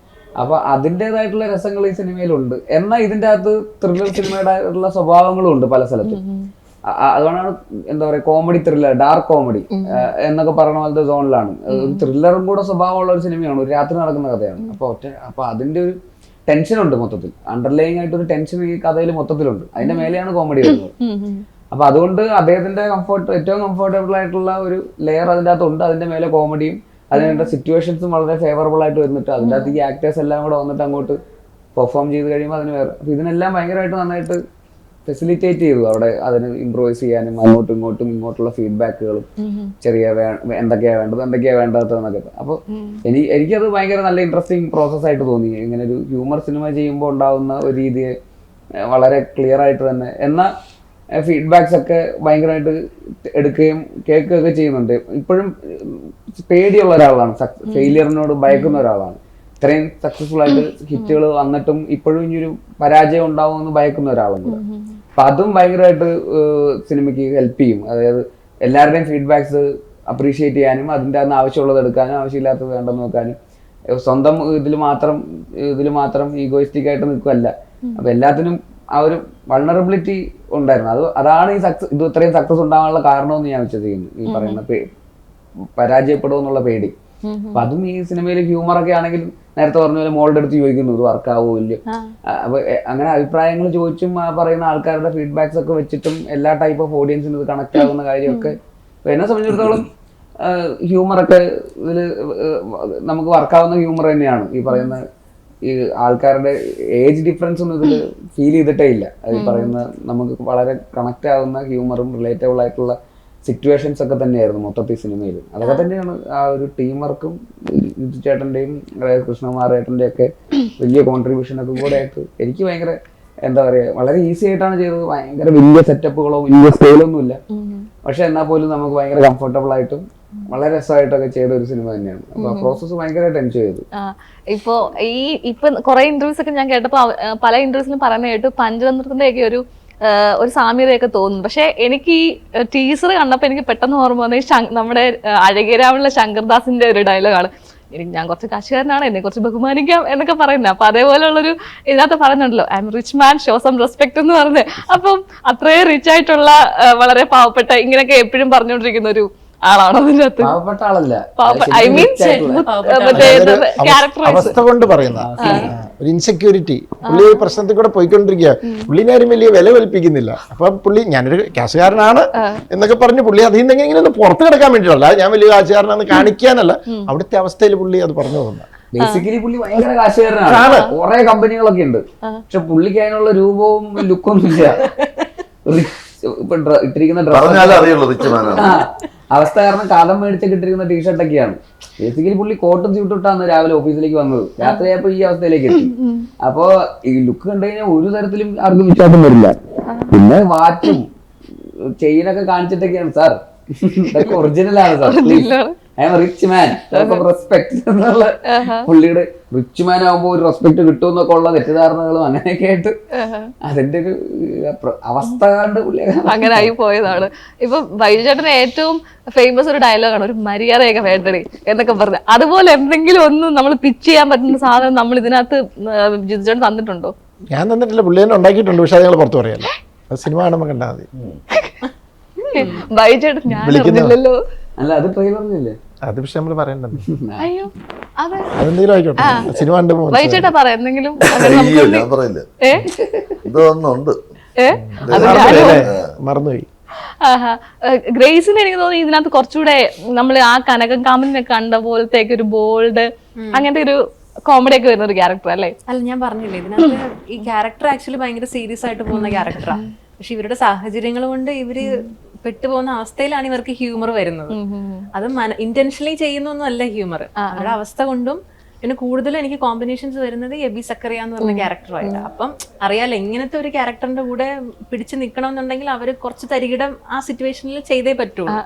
അപ്പൊ അതിൻ്റെതായിട്ടുള്ള രസങ്ങൾ ഈ സിനിമയിലുണ്ട്. എന്നാൽ ഇതിൻ്റെ അകത്ത് ത്രില്ലർ സിനിമയുടെ ഉള്ള സ്വഭാവങ്ങളും ഉണ്ട് പല സ്ഥലത്തും. അതുകൊണ്ടാണ് എന്താ പറയാ കോമഡി ത്രില്ലർ, ഡാർക്ക് കോമഡി എന്നൊക്കെ പറയുന്ന പോലത്തെ സോണിലാണ്. ഒരു ത്രില്ലറും കൂടെ സ്വഭാവമുള്ള ഒരു സിനിമയാണ്, ഒരു രാത്രി നടക്കുന്ന കഥയാണ്. അപ്പൊ അതിന്റെ ഒരു ടെൻഷനുണ്ട് മൊത്തത്തിൽ, അണ്ടർലൈങ് ആയിട്ട് ഒരു ടെൻഷൻ ഈ കഥയിൽ മൊത്തത്തിലുണ്ട്. അതിന്റെ മേലെയാണ് കോമഡി വരുന്നത്. അപ്പൊ അതുകൊണ്ട് അദ്ദേഹത്തിന്റെ ഏറ്റവും കംഫർട്ടബിൾ ആയിട്ടുള്ള ഒരു ലെയർ അതിൻ്റെ അകത്തുണ്ട്. അതിന്റെ മേലെ കോമഡിയും അതിനുള്ള സിറ്റുവേഷൻസും വളരെ ഫേവറബിൾ ആയിട്ട് വരുന്നിട്ട് അതിൻ്റെ അകത്ത് ഈ ആക്ടേഴ്സ് എല്ലാം കൂടെ വന്നിട്ട് അങ്ങോട്ട് പെർഫോം ചെയ്ത് കഴിയുമ്പോൾ അതിന് വേറെ. അപ്പൊ ഇതിനെല്ലാം ഭയങ്കരമായിട്ട് നന്നായിട്ട് ഫെസിലിറ്റേറ്റ് ചെയ്തു അവിടെ അതിന് ഇംപ്രൂവൈസ് ചെയ്യാനും അങ്ങോട്ടും ഇങ്ങോട്ടുള്ള ഫീഡ്ബാക്കുകളും ചെറിയ എന്തൊക്കെയാ വേണ്ടതെന്നൊക്കെ. അപ്പൊ എനിക്കത് ഭയങ്കര നല്ല ഇൻട്രസ്റ്റിംഗ് പ്രോസസ് ആയിട്ട് തോന്നി. ഇങ്ങനെ ഒരു ഹ്യൂമർ സിനിമ ചെയ്യുമ്പോൾ ഉണ്ടാവുന്ന ഒരു രീതിയെ വളരെ ക്ലിയർ ആയിട്ട് തന്നെ എന്നാൽ ഫീഡ്ബാക്സ് ഒക്കെ ഭയങ്കരമായിട്ട് എടുക്കുകയും കേൾക്കുകയൊക്കെ ചെയ്യുന്നുണ്ട്. ഇപ്പോഴും പേടിയുള്ള ഒരാളാണ്, ഫെയിലിയറിനോട് ഭയക്കുന്ന ഒരാളാണ്. ഇത്രയും സക്സസ്ഫുൾ ആയിട്ട് ഹിറ്റുകൾ വന്നിട്ടും ഇപ്പോഴും ഇനിയൊരു പരാജയം ഉണ്ടാവുമെന്ന് ഭയക്കുന്ന ഒരാളുണ്ട്. അപ്പൊ അതും ഭയങ്കരമായിട്ട് സിനിമയ്ക്ക് ഹെൽപ്പ് ചെയ്യും. അതായത് എല്ലാവരുടെയും ഫീഡ്ബാക്സ് അപ്രീഷിയേറ്റ് ചെയ്യാനും അതിൻ്റെ അന്ന് ആവശ്യമുള്ളത് എടുക്കാനും ആവശ്യമില്ലാത്തത് വേണ്ടെന്ന് നോക്കാനും സ്വന്തം ഇതിൽ മാത്രം ഈഗോയിസ്റ്റിക് ആയിട്ട് നിൽക്കുകയല്ല. അപ്പൊ എല്ലാത്തിനും ആ ഒരു വൾണറബിലിറ്റി ഉണ്ടായിരുന്നു. അതാണ് ഇത് ഇത്രയും സക്സസ് ഉണ്ടാകാനുള്ള കാരണമെന്ന് ഞാൻ വിശ്വസിക്കുന്നു. ഈ പറയുന്ന പരാജയപ്പെടുമെന്നുള്ള പേടി. അപ്പൊ അതും ഈ സിനിമയിൽ ഹ്യൂമറൊക്കെ ആണെങ്കിലും നേരത്തെ പറഞ്ഞ പോലെ മോളുടെ അടുത്ത് ചോദിക്കുന്നു ഇത് വർക്കാവോ ഇല്ലയോ. അപ്പൊ അങ്ങനെ അഭിപ്രായങ്ങൾ ചോദിച്ചും പറയുന്ന ആൾക്കാരുടെ ഫീഡ്ബാക്സ് ഒക്കെ വെച്ചിട്ടും എല്ലാ ടൈപ്പ് ഓഫ് ഓഡിയൻസിന് ഇത് കണക്ട് ആകുന്ന കാര്യമൊക്കെ എന്നെ സംബന്ധിച്ചിടത്തോളം ഹ്യൂമറൊക്കെ ഇതിൽ നമുക്ക് വർക്കാവുന്ന ഹ്യൂമർ തന്നെയാണ്. ഈ പറയുന്ന ഈ ആൾക്കാരുടെ ഏജ് ഡിഫറൻസ് ഒന്നും ഇതിൽ ഫീൽ ചെയ്തിട്ടേ ഇല്ല. അത് ഈ പറയുന്ന നമുക്ക് വളരെ കണക്ട് ആവുന്ന ഹ്യൂമറും റിലേറ്റബിൾ ആയിട്ടുള്ള സിറ്റുവേഷൻസ് ഒക്കെ തന്നെയായിരുന്നു മൊത്തത്തിൽ സിനിമയിൽ. അതൊക്കെ തന്നെയാണ് ആ ഒരു ടീം വർക്കും ചേട്ടൻ്റെയും കൃഷ്ണകുമാരേട്ടൻ്റെയും ഒക്കെ വലിയ കോൺട്രിബ്യൂഷനൊക്കെ കൂടെ ആയിട്ട് എനിക്ക് ഭയങ്കര എന്താ പറയുക വളരെ ഈസി ആയിട്ടാണ് ചെയ്തത്. ഭയങ്കര വലിയ സെറ്റപ്പുകളോ വലിയ സ്കെയിലൊന്നും ഇല്ല. പക്ഷെ എന്നാൽ പോലും നമുക്ക് ഭയങ്കര കംഫർട്ടബിൾ ആയിട്ടും വളരെ രസമായിട്ടൊക്കെ ചെയ്ത ഒരു സിനിമ തന്നെയാണ്. അപ്പൊ പ്രോസസ്സ് ഭയങ്കരമായിട്ട് എൻജോയ് ചെയ്തു. ഇപ്പൊ കുറെ ഇന്റർവ്യൂസ് ഒക്കെ ഞാൻ കേട്ടപ്പോ പല ഇന്റർവ്യൂസിലും പറയുന്ന കേട്ടു പഞ്ചതന്ത്രത്തിന്റെ ഒക്കെ ഒരു സാമ്യതയൊക്കെ തോന്നുന്നു. പക്ഷെ എനിക്ക് ഈ ടീസർ കണ്ടപ്പോ എനിക്ക് പെട്ടെന്ന് ഓർമ്മ വന്നത് നമ്മുടെ അഴകിരാമുള്ള ശങ്കർദാസിന്റെ ഒരു ഡയലോഗാണ്. ഞാൻ കുറച്ച് കാശുകാരനാണ്, എന്നെ കുറച്ച് ബഹുമാനിക്കാം എന്നൊക്കെ പറയുന്നത്. അപ്പൊ അതേപോലെയുള്ളൊരു ഇതിനകത്ത് പറയുന്നുണ്ടല്ലോ I am rich man show some respect എന്ന് പറഞ്ഞത്. അപ്പം അത്രയും റിച്ച് ആയിട്ടുള്ള വളരെ പാവപ്പെട്ട ഇങ്ങനെയൊക്കെ എപ്പോഴും പറഞ്ഞുകൊണ്ടിരിക്കുന്ന ഒരു ആളാണോ അതിനകത്ത്? പാവപ്പെട്ട ആളല്ല, ഐ മീൻ അവസ്ഥ കൊണ്ട് പറയുന്ന ഒരു ഇൻസെക്യൂരിറ്റി. പുള്ളി പ്രശ്നത്തിൽ കൂടെ പോയിക്കൊണ്ടിരിക്കുക, പുള്ളിനാരും വലിയ വില കൽപ്പിക്കുന്നില്ല. അപ്പൊ പുള്ളി ഞാനൊരു കാശുകാരനാണ് എന്നൊക്കെ പറഞ്ഞ് പുള്ളി അതിൽ നിന്ന് ഇങ്ങനെ ഒന്ന് പുറത്ത് കിടക്കാൻ വേണ്ടിയിട്ടല്ല, ഞാൻ വലിയ കാശുകാരനാണെന്ന് കാണിക്കാനല്ല, അവിടുത്തെ അവസ്ഥയിൽ പുള്ളി അത് പറഞ്ഞു പോകുന്നത്. ബേസിക്കലി പുള്ളി ഭയങ്കര കാശുകാരനാണ്, കുറെ കമ്പനികളൊക്കെ ഉണ്ട്. പക്ഷെ പുള്ളിക്ക് അതിനുള്ള രൂപവും ലുക്കൊന്നും ഇല്ല. ഇട്ടിരിക്കുന്ന അവസ്ഥ കാരണം കാലം മേടിച്ചൊക്കെ ഇട്ടിരിക്കുന്ന ടീഷർട്ടൊക്കെയാണ്. ബേസിക്കലി പുള്ളി കോട്ടും സ്യൂട്ടും ഇട്ടാണ് രാവിലെ ഓഫീസിലേക്ക് വന്നത്. രാത്രിയായപ്പോ ഈ അവസ്ഥയിലേക്ക് എത്തി. അപ്പൊ ഈ ലുക്ക് കണ്ടു കഴിഞ്ഞാൽ ഒരു തരത്തിലും ആർക്കും വിശ്വാസം വരില്ല. പിന്നെ വാച്ചും ചെയിനൊക്കെ കാണിച്ചിട്ടൊക്കെയാണ് സാർ ഇതൊക്കെ ഒറിജിനലാണ് sir, I am rich man respect എന്നുള്ള പുള്ളിയുടെ റിച്ച് മാൻ ആകുമ്പോ ഒരു റെസ്പെക്ട് കിട്ടുമെന്നൊക്കെ ഉള്ള തെറ്റിദ്ധാരണകളും അങ്ങനെയൊക്കെ ആയിട്ട് അതിന്റെ ഒരു അവസ്ഥ കണ്ട് പുള്ളി അങ്ങനെ ആയി പോയതാണ്. ഇപ്പൊ ബൈജു ചേട്ടന് ഏറ്റവും ഫേമസ് ഒരു ഡയലോഗാണ് ഒരു മര്യാദയൊക്കെ വേണ്ടടി എന്നൊക്കെ പറഞ്ഞത്. അതുപോലെ എന്തെങ്കിലും ഒന്ന് നമ്മൾ പിച്ച് ചെയ്യാൻ പറ്റുന്ന സാധനം നമ്മൾ ഇതിനകത്ത് ജിത്തു ചേട്ടൻ തന്നിട്ടുണ്ടോ? ഞാൻ തന്നിട്ടില്ല, പുള്ളി തന്നെ ഉണ്ടാക്കിയിട്ടുണ്ട്. പക്ഷെ അത് പുറത്ത് പറയാല്ലോ, സിനിമ കാണുമ്പോൾ കണ്ടാൽ മതി. ബൈജു ചേട്ടൻ ഞാൻ അറിഞ്ഞില്ലല്ലോ. അല്ല അത് ട്രെയിലറിലല്ലേ? അത് പക്ഷെ നമ്മള് പറയണ്ടത്. അയ്യോ അതെന്തെങ്കിലും ആയിക്കോട്ടെ, സിനിമ കണ്ടു ബൈജുചേട്ടാ പറയാ എന്തെങ്കിലും. ഞാൻ പറയില്ല, ഇതൊന്നുണ്ട് മറന്നുപോയി. ഗ്രേസിന് എനിക്ക് തോന്നുന്നു ഇതിനകത്ത് കുറച്ചുകൂടെ നമ്മൾ ആ കനകം കാമലിനെ കണ്ട പോലത്തേക്ക് ഒരു ബോൾഡ് അങ്ങനത്തെ ഒരു കോമഡി ഒക്കെ വരുന്ന ഒരു ക്യാരക്ടർ അല്ലേ? അല്ല, ഞാൻ പറഞ്ഞില്ലേ ഇതിനകത്ത് ഈ ക്യാരക്ടർ ആക്ച്വലി ഭയങ്കര സീരിയസ് ആയിട്ട് പോകുന്ന ക്യാരക്ടറാണ്. പക്ഷെ ഇവരുടെ സാഹചര്യങ്ങൾ കൊണ്ട് ഇവര് പെട്ടുപോകുന്ന അവസ്ഥയിലാണ് ഇവർക്ക് ഹ്യൂമർ വരുന്നത്. അത് ഇന്റൻഷനലി ചെയ്യുന്നൊന്നും അല്ല ഹ്യൂമർ, അവരുടെ അവസ്ഥ കൊണ്ടും. പിന്നെ കൂടുതലും എനിക്ക് കോമ്പിനേഷൻസ് വരുന്നത് എബി സക്കറിയ എന്ന് പറഞ്ഞ ക്യാരക്ടറായിട്ട്. അപ്പം അറിയാലോ ഇങ്ങനത്തെ ഒരു ക്യാരക്ടറിന്റെ കൂടെ പിടിച്ചു നിൽക്കണമെന്നുണ്ടെങ്കിൽ അവര് കുറച്ച് തരികിടം ആ സിറ്റുവേഷനിൽ ചെയ്തേ പറ്റുള്ളൂ.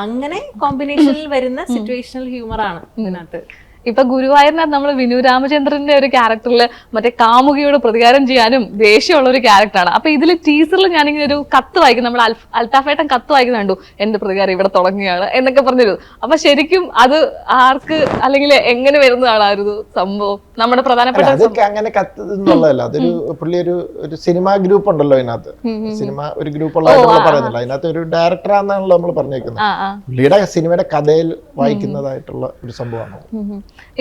അങ്ങനെ കോമ്പിനേഷനിൽ വരുന്ന സിറ്റുവേഷണൽ ഹ്യൂമറാണ് ഇതിനകത്ത്. ഇപ്പൊ ഗുരുവായൂരിനകത്ത് നമ്മൾ വിനു രാമചന്ദ്രന്റെ ഒരു ക്യാരക്ടറിൽ മറ്റേ കാമുകിയോട് പ്രതികാരം ചെയ്യാനും ദേഷ്യമുള്ള ഒരു ക്യാരക്ടറാണ്. അപ്പൊ ഇതിൽ ടീച്ചറിൽ ഞാനിങ്ങനെ ഒരു കത്ത് വായിക്കും, നമ്മൾ അൽത്താഫേട്ടൻ കത്ത് വായിക്കുന്ന കണ്ടു, എന്റെ പ്രതികാരം ഇവിടെ തുടങ്ങുകയാണ് എന്നൊക്കെ പറഞ്ഞിരുന്നു. അപ്പൊ ശരിക്കും അത് ആർക്ക് അല്ലെങ്കിൽ എങ്ങനെ വരുന്നതാണ് ആ ഒരു സംഭവം? നമ്മുടെ പ്രധാനപ്പെട്ട അത് അങ്ങനെ കത്തുന്നുള്ളതല്ല, അതൊരു പുള്ളി ഒരു സിനിമ ഗ്രൂപ്പ് ഉണ്ടല്ലോ അതിനകത്ത്, സിനിമ ഒരു ഗ്രൂപ്പ് ഉള്ളതായിട്ട് പറയുന്നില്ല, അതിനകത്ത് ഒരു ഡയറക്ടറാണെന്നാണല്ലോ നമ്മൾ പറഞ്ഞേക്കുന്നത്. പുള്ളിയുടെ സിനിമയുടെ കഥയിൽ വായിക്കുന്നതായിട്ടുള്ള ഒരു സംഭവമാണ്.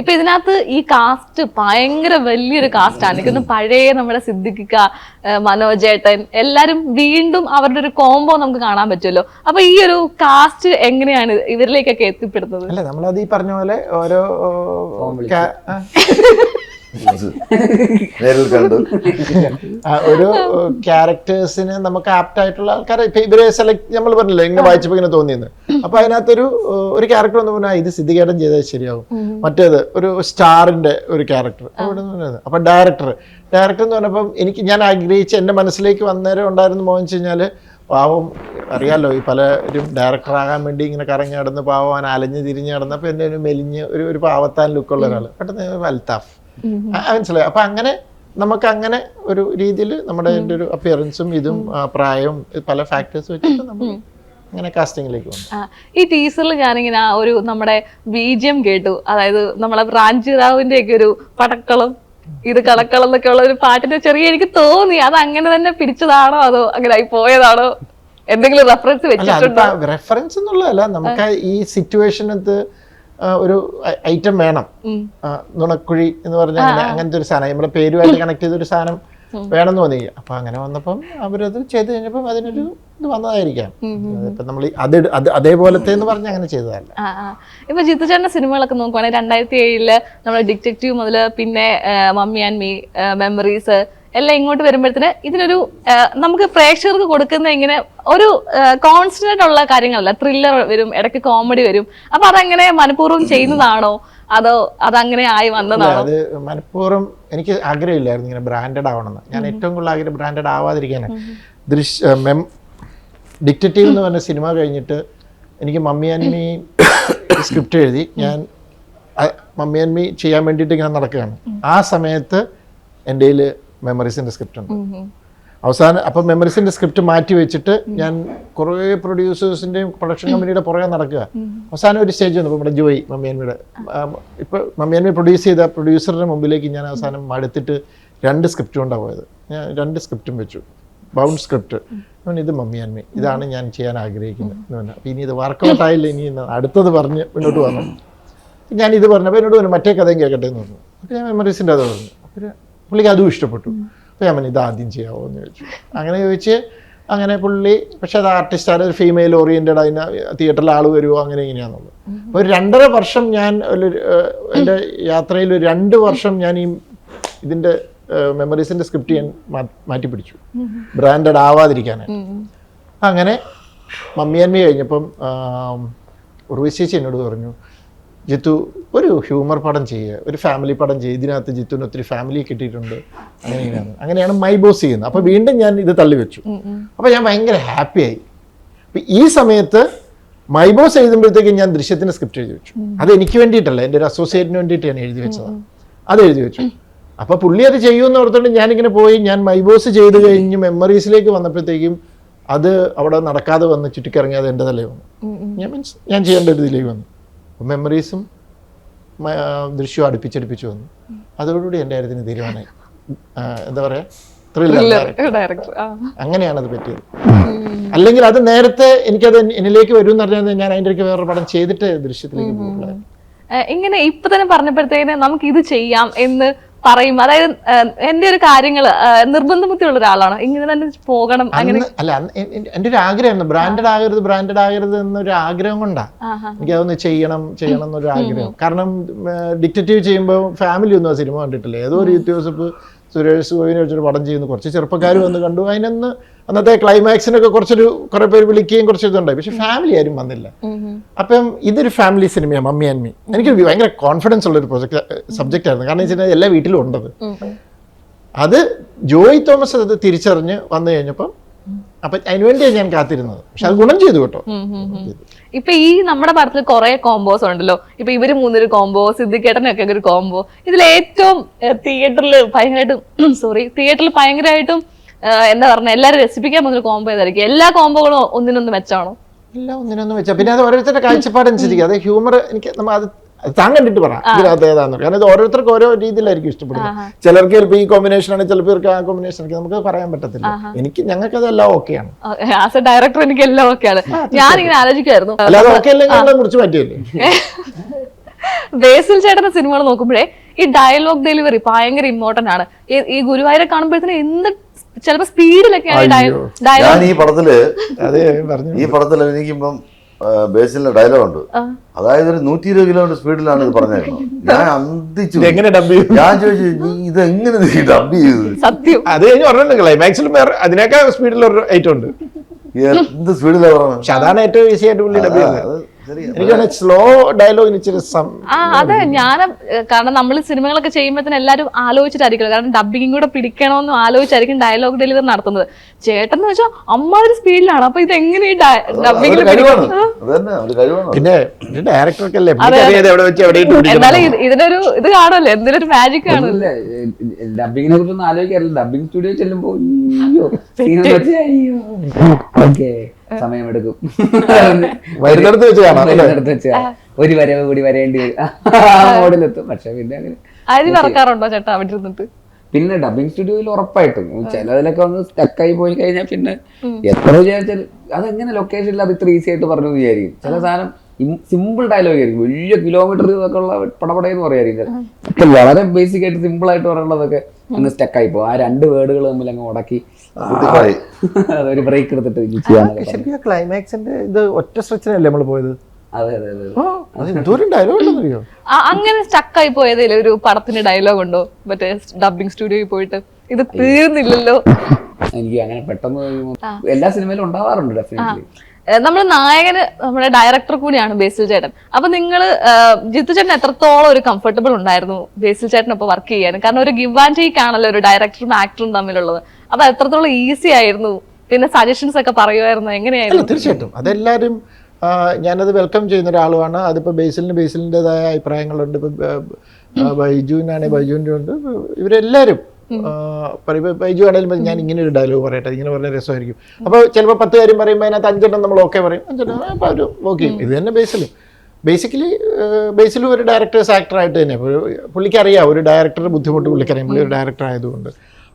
ഇപ്പൊ ഇതിനകത്ത് ഈ കാസ്റ്റ് ഭയങ്കര വലിയൊരു കാസ്റ്റാണ്. എനിക്കൊന്ന് പഴയ നമ്മുടെ സിദ്ദിഖിക്ക, മനോജേട്ടൻ എല്ലാരും വീണ്ടും അവരുടെ ഒരു കോംബോ നമുക്ക് കാണാൻ പറ്റുമല്ലോ. അപ്പൊ ഈ ഒരു കാസ്റ്റ് എങ്ങനെയാണ് ഇവരിലേക്കൊക്കെ എത്തിപ്പെടുന്നത്? അല്ല, നമ്മളത് ഈ പറഞ്ഞ പോലെ ഓരോ നേരിൽ കണ്ടു ഒരു ക്യാരക്ടേഴ്സിന് നമുക്ക് ആപ്റ്റ് ആയിട്ടുള്ള ആൾക്കാരെ ഇപ്പൊ ഇവരെ സെലക്ട് നമ്മൾ പറഞ്ഞില്ലേ, ഇങ്ങനെ വായിച്ചപ്പോ ഇങ്ങനെ തോന്നിയെന്ന്. അപ്പൊ അതിനകത്തൊരു ക്യാരക്ടർ എന്ന് പറഞ്ഞാൽ ഇത് സിദ്ദിഖേട്ടൻ ചെയ്താൽ ശരിയാവും, മറ്റേത് ഒരു സ്റ്റാറിന്റെ ഒരു ക്യാരക്ടർ. അപ്പൊ ഡയറക്ടർ എന്ന് പറഞ്ഞപ്പം ഞാൻ ആഗ്രഹിച്ച് എന്റെ മനസ്സിലേക്ക് വന്നേരം ഉണ്ടായിരുന്നു മോഹൻ വെച്ച് കഴിഞ്ഞാല്, പാവം അറിയാലോ ഈ പലരും ഡയറക്ടറാകാൻ വേണ്ടി ഇങ്ങനെ കറങ്ങി നടന്ന് പാവം അലഞ്ഞ് തിരിഞ്ഞ് നടന്നപ്പോൾ എൻ്റെ ഒരു മെലിഞ്ഞ് ഒരു പാവത്താൻ ലുക്കുള്ള ഒരാൾ പെട്ടെന്ന് അൽത്താഫ് മനസ്സിലായി. അപ്പൊ അങ്ങനെ നമുക്ക് അങ്ങനെ ഒരു രീതിയിൽ നമ്മുടെ ഒരു അപ്പിയറൻസും ഇതും പ്രായവും പല ഫാക്ടേഴ്സ് വെച്ചിട്ട് നമ്മൾ അങ്ങനെ കാസ്റ്റിംഗിലേക്ക് വന്നു. ഈ ടീസറിൽ ഞാനിങ്ങനെ ഒരു നമ്മുടെ BGM കേട്ടു, അതായത് നമ്മളെ റാഞ്ചി റാവുവിന്റെ ഒക്കെ ഒരു പടക്കളം ഇത് കളക്കളം എന്നൊക്കെ ഉള്ള ഒരു പാട്ടിന്റെ ചെറിയ എനിക്ക് തോന്നി അത് അങ്ങനെ തന്നെ പിടിച്ചതാണോ അതോ അങ്ങനെ ആയി പോയതാണോ, എന്തെങ്കിലും റെഫറൻസ് വെച്ചിട്ടുണ്ടോ? റെഫറൻസ് എന്നുള്ളതല്ല, നമുക്ക് ഈ സിറ്റുവേഷനകത്ത് ഒരു ഐറ്റം വേണം. നുണക്കുഴി എന്ന് പറഞ്ഞാൽ അങ്ങനത്തെ ഒരു സാധനം നമ്മുടെ പേരുമായിട്ട് കണക്ട് ചെയ്തൊരു സാധനം വേണമെന്ന് തോന്നി. അപ്പൊ അങ്ങനെ വന്നപ്പം അവരത് ചെയ്ത് കഴിഞ്ഞപ്പം അതിനൊരു ഇത് വന്നതായിരിക്കാം. ഇപ്പൊ നമ്മൾ അതേപോലത്തെ എന്ന് പറഞ്ഞ അങ്ങനെ ചെയ്തതല്ല. ഇപ്പൊ ജിത്തു ചേട്ടന്റെ സിനിമകളൊക്കെ നോക്കുവാണെങ്കിൽ 2007 നമ്മുടെ ഡിറ്റക്റ്റീവ് മുതൽ പിന്നെ മമ്മി ആൻഡ് മീ, മെമ്മറീസ് എല്ലാം ഇങ്ങോട്ട് വരുമ്പോഴത്തേന് ഇതിനൊരു നമുക്ക് പ്രേക്ഷകർക്ക് കൊടുക്കുന്ന ഇങ്ങനെ ഒരു കോൺസ്റ്റന്റ് ഉള്ള കാര്യങ്ങളല്ല, ത്രില്ലർ വരും, ഇടയ്ക്ക് കോമഡി വരും. അപ്പൊ അതങ്ങനെ മനഃപൂർവ്വം ചെയ്യുന്നതാണോ അതോ അതങ്ങനെ ആയി വന്നതാണോ? അത് മനഃപൂർവ്വം എനിക്ക് ആഗ്രഹമില്ലായിരുന്നു ഇങ്ങനെ ബ്രാൻഡഡ് ആവണമെന്ന്. ഞാൻ ഏറ്റവും കൂടുതൽ ആഗ്രഹം ബ്രാൻഡഡ് ആവാതിരിക്കാനാണ്. ഡിറ്റക്റ്റീവ് എന്ന് പറഞ്ഞ സിനിമ കഴിഞ്ഞിട്ട് എനിക്ക് മമ്മി ആൻഡ് മീ സ്ക്രിപ്റ്റ് എഴുതി ഞാൻ മമ്മി ആൻഡ് മീ ചെയ്യാൻ വേണ്ടിയിട്ട് ഇങ്ങനെ നടക്കുകയാണ്. ആ സമയത്ത് എൻ്റെ കയ്യിൽ മെമ്മറീസിൻ്റെ സ്ക്രിപ്റ്റ് ഉണ്ട്. അവസാനം അപ്പം മെമ്മറീസിൻ്റെ സ്ക്രിപ്റ്റ് മാറ്റി വെച്ചിട്ട് ഞാൻ കുറേ പ്രൊഡ്യൂസേഴ്സിൻ്റെയും പ്രൊഡക്ഷൻ കമ്പനിയുടെ പുറകെ നടക്കുക. അവസാനം ഒരു സ്റ്റേജ് വന്നു നമ്മുടെ ജോയി മമ്മി ആൻഡ് മീയുടെ, ഇപ്പോൾ മമ്മി ആൻഡ് മീ പ്രൊഡ്യൂസ് ചെയ്ത പ്രൊഡ്യൂസറുടെ മുമ്പിലേക്ക് ഞാൻ അവസാനം മടുത്തിട്ട് 2 സ്ക്രിപ്റ്റ് കൊണ്ടാണ് പോയത്. ഞാൻ 2 സ്ക്രിപ്റ്റും വെച്ചു, ബൗണ്ട് സ്ക്രിപ്റ്റ്. ഇത് മമ്മി ആൻഡ് മീ, ഇതാണ് ഞാൻ ചെയ്യാൻ ആഗ്രഹിക്കുന്നത് എന്ന് പറഞ്ഞാൽ. അപ്പം ഇനി ഇത് വർക്കൗട്ട് ആയില്ല, ഇനി അടുത്തത് പറഞ്ഞ് മുന്നോട്ട് വന്നു. ഞാൻ ഇത് പറഞ്ഞപ്പോൾ എന്നോട് പറഞ്ഞു മറ്റേ കഥയും കേൾക്കട്ടെ എന്ന് പറഞ്ഞു. അപ്പോൾ ഞാൻ മെമ്മറീസിൻ്റെ അത് പറഞ്ഞു. അപ്പോൾ പുള്ളിക്ക് അതും ഇഷ്ടപ്പെട്ടു. അപ്പോൾ ഞാൻ ഇത് ആദ്യം ചെയ്യാമോ എന്ന് ചോദിച്ചു. അങ്ങനെ ചോദിച്ച് അങ്ങനെ പുള്ളി, പക്ഷെ അത് ആർട്ടിസ്റ്റാണ്, ഒരു ഫീമെയിൽ ഓറിയൻറ്റഡ്, അതിന് തിയേറ്ററിൽ ആൾ വരുമോ അങ്ങനെ ഇങ്ങനെയാണെന്നുള്ളത്. അപ്പോൾ ഒരു 2.5 വർഷം ഞാൻ എൻ്റെ യാത്രയിൽ 2 വർഷം ഞാൻ ഇതിൻ്റെ മെമ്മറീസിൻ്റെ സ്ക്രിപ്റ്റ് ഞാൻ മാറ്റി പിടിച്ചു ബ്രാൻഡഡ് ആവാതിരിക്കാനായിട്ട്. അങ്ങനെ മമ്മി ആൻഡ് മീ കഴിഞ്ഞപ്പം ഉർവശേച്ചി എന്നോട് പറഞ്ഞു, ജിത്തു ഒരു ഹ്യൂമർ പടം ചെയ്യുക, ഒരു ഫാമിലി പടം ചെയ്യുക, ഇതിനകത്ത് ജിത്തുവിന് ഒത്തിരി ഫാമിലി കിട്ടിയിട്ടുണ്ട്, അങ്ങനെയാണ് മൈ ബോസ് ചെയ്യുന്നത്. അപ്പോൾ വീണ്ടും ഞാൻ ഇത് തള്ളിവെച്ചു. അപ്പോൾ ഞാൻ ഭയങ്കര ഹാപ്പിയായി. അപ്പം ഈ സമയത്ത് മൈ ബോസ് എഴുതുമ്പോഴത്തേക്കും ഞാൻ ദൃശ്യത്തിൻ്റെ സ്ക്രിപ്റ്റ് എഴുതി വെച്ചു. അത് എനിക്ക് വേണ്ടിയിട്ടല്ല, എൻ്റെ ഒരു അസോസിയേറ്റിന് വേണ്ടിയിട്ട് ഞാൻ എഴുതി വെച്ചതാണ്. അത് എഴുതി വെച്ചു. അപ്പോൾ പുള്ളി അത് ചെയ്യുമെന്ന് ഓർത്തുകൊണ്ട് ഞാനിങ്ങനെ പോയി, ഞാൻ മൈ ബോസ് ചെയ്ത് കഴിഞ്ഞ് മെമ്മറീസിലേക്ക് വന്നപ്പോഴത്തേക്കും അത് അവിടെ നടക്കാതെ വന്ന് ചുറ്റിക്കിറങ്ങി അത് എൻ്റെ തലയിൽ വന്നു. ഞാൻ ചെയ്യേണ്ട ഒരു ഇതിലേക്ക് വന്നു. മെമ്മറീസും ദൃശ്യവും അടുപ്പിച്ചടുപ്പിച്ച് വന്നു. അതോടുകൂടി എൻ്റെ കാര്യത്തിന് തീരുമാനമായി. എന്താ പറയാ, ത്രില്ലർ ഡയറക്ടർ. അങ്ങനെയാണത് പറ്റിയത്. അല്ലെങ്കിൽ അത് നേരത്തെ എനിക്കത് എന്നിലേക്ക് വരും എന്ന് പറഞ്ഞാൽ ഞാൻ അതിൻ്റെ ഇടയ്ക്ക് വേറൊരു പടം ചെയ്തിട്ട് ദൃശ്യത്തിലേക്ക് പോകുന്നത്. ഇങ്ങനെ ഇപ്പൊ തന്നെ പറഞ്ഞപ്പോഴത്തേന് നമുക്ക് ഇത് ചെയ്യാം എന്ന് പറയും, അതായത് എന്റെ ഒരു കാര്യങ്ങള് നിർബന്ധബുദ്ധിയുള്ള ഒരാളാണ്, ഇങ്ങനെ തന്നെ പോകണം അങ്ങനെ. അല്ല, എൻ്റെ ഒരു ആഗ്രഹമായിരുന്നു ബ്രാൻഡഡ് ആകരുത് എന്നൊരു ആഗ്രഹം കൊണ്ടാ എനിക്ക് അതൊന്ന് ചെയ്യണം എന്നൊരു ആഗ്രഹം. കാരണം ഡിറ്റക്റ്റീവ് ചെയ്യുമ്പോൾ ഫാമിലി ഒന്നും ആ സിനിമ കണ്ടിട്ടില്ല. ഏതോ ഒരു യൂട്യൂബ് സുരേഷ് ഗോപിനെ വെച്ചൊരു പടം ചെയ്യുന്നു, കുറച്ച് ചെറുപ്പക്കാർ വന്ന് കണ്ടു. അതിനൊന്ന് അന്നത്തെ ക്ലൈമാക്സിനൊക്കെ കുറെ പേര് വിളിക്കുകയും കുറച്ച് ഇതുണ്ടായി, പക്ഷെ ഫാമിലി ആരും വന്നില്ല. അപ്പം ഇതൊരു ഫാമിലി സിനിമയാണ് മമ്മി ആൻഡ് മീ. എനിക്ക് ഭയങ്കര കോൺഫിഡൻസ് ഉള്ളൊരു സബ്ജക്റ്റ് ആയിരുന്നു. കാരണം വെച്ചാൽ എല്ലാ വീട്ടിലും ഉണ്ടത്. അത് ജോയി തോമസ് അത് തിരിച്ചറിഞ്ഞ് വന്നു കഴിഞ്ഞപ്പം അപ്പൊ അതിനുവേണ്ടിയാണ് ഞാൻ കാത്തിരുന്നത്. പക്ഷെ അത് ഗുണം ചെയ്തു കേട്ടോ. ഇപ്പൊ ഈ നമ്മുടെ പടത്തിൽ കുറെ കോംബോസ് ഉണ്ടല്ലോ. ഇപ്പൊ ഇവര് 3 കോംബോ, സിദ്ദിഖേട്ടനൊക്കെ ഒരു കോംബോ. ഇതിൽ ഏറ്റവും തിയേറ്ററിൽ ഭയങ്കരമായിട്ടും എന്താ പറഞ്ഞ എല്ലാരും രസിപ്പിക്കാൻ പോകുന്ന കോംബോ ഏതായിരിക്കും? എല്ലാ കോംബോകളും ഒന്നിനൊന്ന് മെച്ചാണോ? എല്ലാം ഒന്നിനൊന്നും വെച്ചാൽ പിന്നെ അത് ഓരോരുത്തരുടെ കാഴ്ചപ്പാടനുസരിക്കും. അത് ഹ്യൂമർ എനിക്ക് അത് താൻ കണ്ടിട്ട് പറ ഇതിനകത്ത് ഏതാന്ന്. കാരണം ഇത് ഓരോരുത്തർക്ക് ഓരോ രീതിയിലായിരിക്കും ഇഷ്ടപ്പെടുന്നത്. ചിലർക്ക് ചിലപ്പോൾ ഈ കോമ്പിനേഷൻ ആണ്, ചിലർക്ക് ആ കോമ്പിനേഷൻ ആയിരിക്കും. നമുക്ക് പറയാൻ പറ്റത്തില്ല. ഞങ്ങൾക്ക് അതെല്ലാം ഓക്കെയാണ്. ആസ് എ ഡയറക്ടർ എനിക്ക് എല്ലാം ഓക്കെയാണ്. ഞാനിങ്ങനെ ആലോചിക്കുമായിരുന്നു, അല്ലാതെ ഓക്കെ അല്ലെങ്കിൽ ഞങ്ങളെ കുറിച്ച് പറ്റിയല്ലേ. ബേസിൽ ചേട്ടന്റെ സിനിമകൾ നോക്കുമ്പോഴേ ഈ ഡയലോഗ് ഡെലിവറി ഭയങ്കര ഇമ്പോർട്ടന്റ് ആണ്. ഈ ഗുരുവായൂരെ കാണുമ്പോഴത്തേന് എന്ത് ചിലപ്പോ സ്പീഡിലൊക്കെയാണ് ഞാൻ ഈ പടത്തില് അതെ പറഞ്ഞു. ഈ പടത്തിൽ അഭിനയിക്കുമ്പം ബേസിലെ ഡയലോഗ് ഉണ്ട്. അതായത് ഒരു 120 കിലോമീറ്റർ സ്പീഡിലാണ് ഇത് പറഞ്ഞേക്കുന്നത്. ഞാൻ അന്തിച്ചു. എങ്ങനെ ഡബ് ചെയ്യും? ഞാൻ ചോദിച്ചു ഇത് എങ്ങനെ ഡബ് ചെയ്തത്? സത്യം. അത് കഴിഞ്ഞ് പറഞ്ഞിട്ടുണ്ട് ക്ലൈമാക്സിലും അതിനേക്കാൾ സ്പീഡിൽ ഒരു ഐറ്റം ഉണ്ട്. എന്ത് സ്പീഡിലാണ് പറഞ്ഞത്? പക്ഷെ അതാണ് ഏറ്റവും ഈസി ആയിട്ട് പുള്ളി ഡബ് ചെയ്യുന്നത്. എനിക്ക് സ്ലോ ഡയലോഗിന് ഇച്ചിരി അതെ ഞാൻ കാരണം നമ്മൾ സിനിമകളൊക്കെ ചെയ്യുമ്പോഴത്തേന് എല്ലാവരും ആലോചിച്ചിട്ടായിരിക്കും, കാരണം ഡബിങ്ങും കൂടെ പിടിക്കണമെന്നും ആലോചിച്ചായിരിക്കും ഡയലോഗ് ഡെലിവറി നടത്തുന്നത്. ചേട്ടൻ എന്ന് വെച്ചാൽ അമ്മാതിരി സ്പീഡിലാണ്. അപ്പൊ ഇത് എങ്ങനെ ഡബിങ്ങിൽ പിന്നെ ഡയറക്ടർക്കല്ലേ എവിടെ വെച്ച് എവിടെ എന്നാലും ഇതിനൊരു ഇത് കാണുമല്ലോ, എന്തിനൊരു മാജിക് കാണുമല്ലോ. ഡബിങ്ങിനെ കുറിച്ചൊന്നും ആലോചിക്കാറില്ല. ഡബിങ് സ്റ്റുഡിയോ ചെല്ലുമ്പോ സമയമെടുക്കും, വരുന്നിടത്ത് വെച്ച് കാണാം, ഒരു വരവ് കൂടി വരേണ്ടി വരും, മോഡിലെത്തും. പക്ഷെ പിന്നെ അങ്ങനെ അരി പറക്കാറുണ്ടോ ചേട്ടാ അവിടെ ഇരുന്നിട്ട്? പിന്നെ ഡബിങ് സ്റ്റുഡിയോയിൽ ഉറപ്പായിട്ടും ചിലതിലൊക്കെ ഒന്ന് സ്റ്റക്കായി പോയി കഴിഞ്ഞാൽ പിന്നെ എത്ര വിചാരിച്ചാൽ അതെങ്ങനെ ലൊക്കേഷനിൽ അത് ഇത്ര ഈസി ആയിട്ട് പറഞ്ഞു വിചാരിക്കും. ചില സാധനം സിമ്പിൾ ഡയലോഗ് ആയിരിക്കും, വലിയ കിലോമീറ്റർ ഇതൊക്കെ ഉള്ള പടപടയെന്ന് പറയായിരിക്കും. അപ്പൊ വളരെ ബേസിക് ആയിട്ട് സിമ്പിൾ ആയിട്ട് പറയാനുള്ളതൊക്കെ ഒന്ന് സ്റ്റക്കായി പോകും. ആ രണ്ട് വേർഡുകൾ തമ്മിൽ അങ്ങ് ഉടക്കി ഒരു ബ്രേക്ക് എടുത്തിട്ട് ക്ലൈമാക്സിന്റെ ഇത് ഒറ്റ സ്ട്രെച്ചിനല്ലേ നമ്മൾ പോയത്. അതെ അതെ അതെ. അങ്ങനെ സ്റ്റക്കായി പോയതിൽ ഒരു പടത്തിന്റെ ഡയലോഗ് ഉണ്ടോ മറ്റേ ഡബിങ് സ്റ്റുഡിയോയിൽ പോയിട്ട് ഇത് തീർന്നില്ലല്ലോ? എനിക്ക് അങ്ങനെ പെട്ടെന്ന് എല്ലാ സിനിമയിലും ഉണ്ടാവാറുണ്ട് ഡെഫിനറ്റ്ലി. നമ്മൾ നായകന് നമ്മുടെ ഡയറക്ടർ കൂടിയാണ് ബേസിൽ ചേട്ടൻ. അപ്പൊ നിങ്ങള് ജിത്തു ചേട്ടൻ എത്രത്തോളം ഒരു കംഫർട്ടബിൾ ഉണ്ടായിരുന്നു ബേസിൽ ചേട്ടനൊപ്പം വർക്ക് ചെയ്യാൻ? കാരണം ഒരു ഗിവ് ആൻഡ് ടേക്ക് ആണല്ലോ ഒരു ഡയറക്ടറും ആക്ടറും തമ്മിലുള്ളത്. അപ്പൊ എത്രത്തോളം ഈസി ആയിരുന്നു? പിന്നെ സജഷൻസ് ഒക്കെ പറയുമായിരുന്നു, എങ്ങനെയായിരുന്നു? തീർച്ചയായിട്ടും അതെല്ലാവരും ഞാനത് വെൽക്കം ചെയ്യുന്ന ഒരാളുമാണ്. അതിപ്പോൾ ബേസിലിൻ്റെതായ അഭിപ്രായങ്ങളുണ്ട്. ഇപ്പം ബൈജുവിനാണെങ്കിൽ ബൈജുവിൻ്റെ ഉണ്ട്. ഇവരെല്ലാവരും ബൈജു ആണെങ്കിലും ഞാൻ ഇങ്ങനെ ഒരു ഡയലോഗ് പറയട്ടെ, ഇങ്ങനെ പറഞ്ഞ രസമായിരിക്കും. അപ്പോൾ ചിലപ്പോൾ 10 കാര്യം പറയുമ്പോൾ അതിനകത്ത് 5 നമ്മൾ ഓക്കെ പറയും, 5 അപ്പോൾ അവർ ഓക്കെ. ഇത് തന്നെ ബേസിക്കലി ബേസിലും ഒരു ഡയറക്ടേഴ്സ് ആക്ടറായിട്ട് തന്നെ പുള്ളിക്ക് അറിയാം ഒരു ഡയറക്ടറുടെ ബുദ്ധിമുട്ട് പുള്ളിക്കറിയാം. പുള്ളി ഒരു ഡയറക്ടർ ആയതുകൊണ്ട്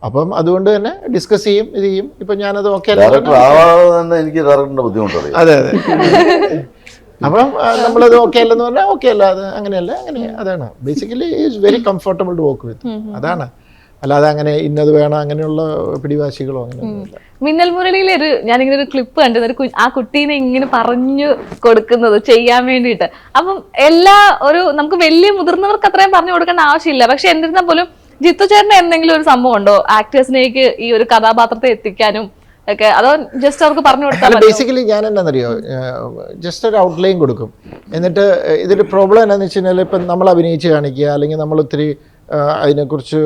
അപ്പം അതുകൊണ്ട് തന്നെ ഡിസ്കസ് ചെയ്യും, ഇത് ചെയ്യും. ഇപ്പം ഞാനത് ഓക്കെ എനിക്ക് ഡയറക്ടറിന്റെ ബുദ്ധിമുട്ട്. അതെ അതെ. അപ്പം നമ്മളത് ഓക്കെ അല്ലെന്ന് പറഞ്ഞാൽ ഓക്കെ അല്ല, അത് അങ്ങനെയല്ല, അങ്ങനെ അതാണ് basically is very comfortable to work with. അതാണ്, അല്ലാതെ അങ്ങനെ ഇന്നത് വേണം അങ്ങനെയുള്ള പിടിവാശികളോ അങ്ങനെയൊന്നുമില്ല. മിന്നൽ മുരളിയിലൊരു ഞാനിങ്ങനെ ഒരു ക്ലിപ്പ് കണ്ടത്, ആ കുട്ടീനെ ഇങ്ങനെ പറഞ്ഞു കൊടുക്കുന്നത് ചെയ്യാൻ വേണ്ടിയിട്ട്. അപ്പം നമുക്ക് വലിയ മുതിർന്നവർക്ക് അത്രയും പറഞ്ഞു കൊടുക്കേണ്ട ആവശ്യമില്ല. പക്ഷെ എന്നിരുന്നാൽ പോലും ജിത്തു ചേട്ടന് എന്തെങ്കിലും ഒരു സംഭവം ഉണ്ടോ ആക്ടേഴ്സിനേക്ക് ഈ ഒരു കഥാപാത്രത്തെ എത്തിക്കാനും ഒക്കെ? അതോ ജസ്റ്റ് അവർക്ക് പറഞ്ഞു കൊടുത്താൽ? ബേസിക്കലി ഞാൻ എന്താണെന്നറിയോ, ജസ്റ്റ് ഒരു ഔട്ട്ലൈൻ കൊടുക്കും. എന്നിട്ട് ഇതൊരു പ്രോബ്ലം എന്താണെന്ന് വെച്ച് കഴിഞ്ഞാൽ ഇപ്പം നമ്മൾ അഭിനയിച്ച് കാണിക്കുക, അല്ലെങ്കിൽ നമ്മൾ ഒത്തിരി അതിനെക്കുറിച്ച്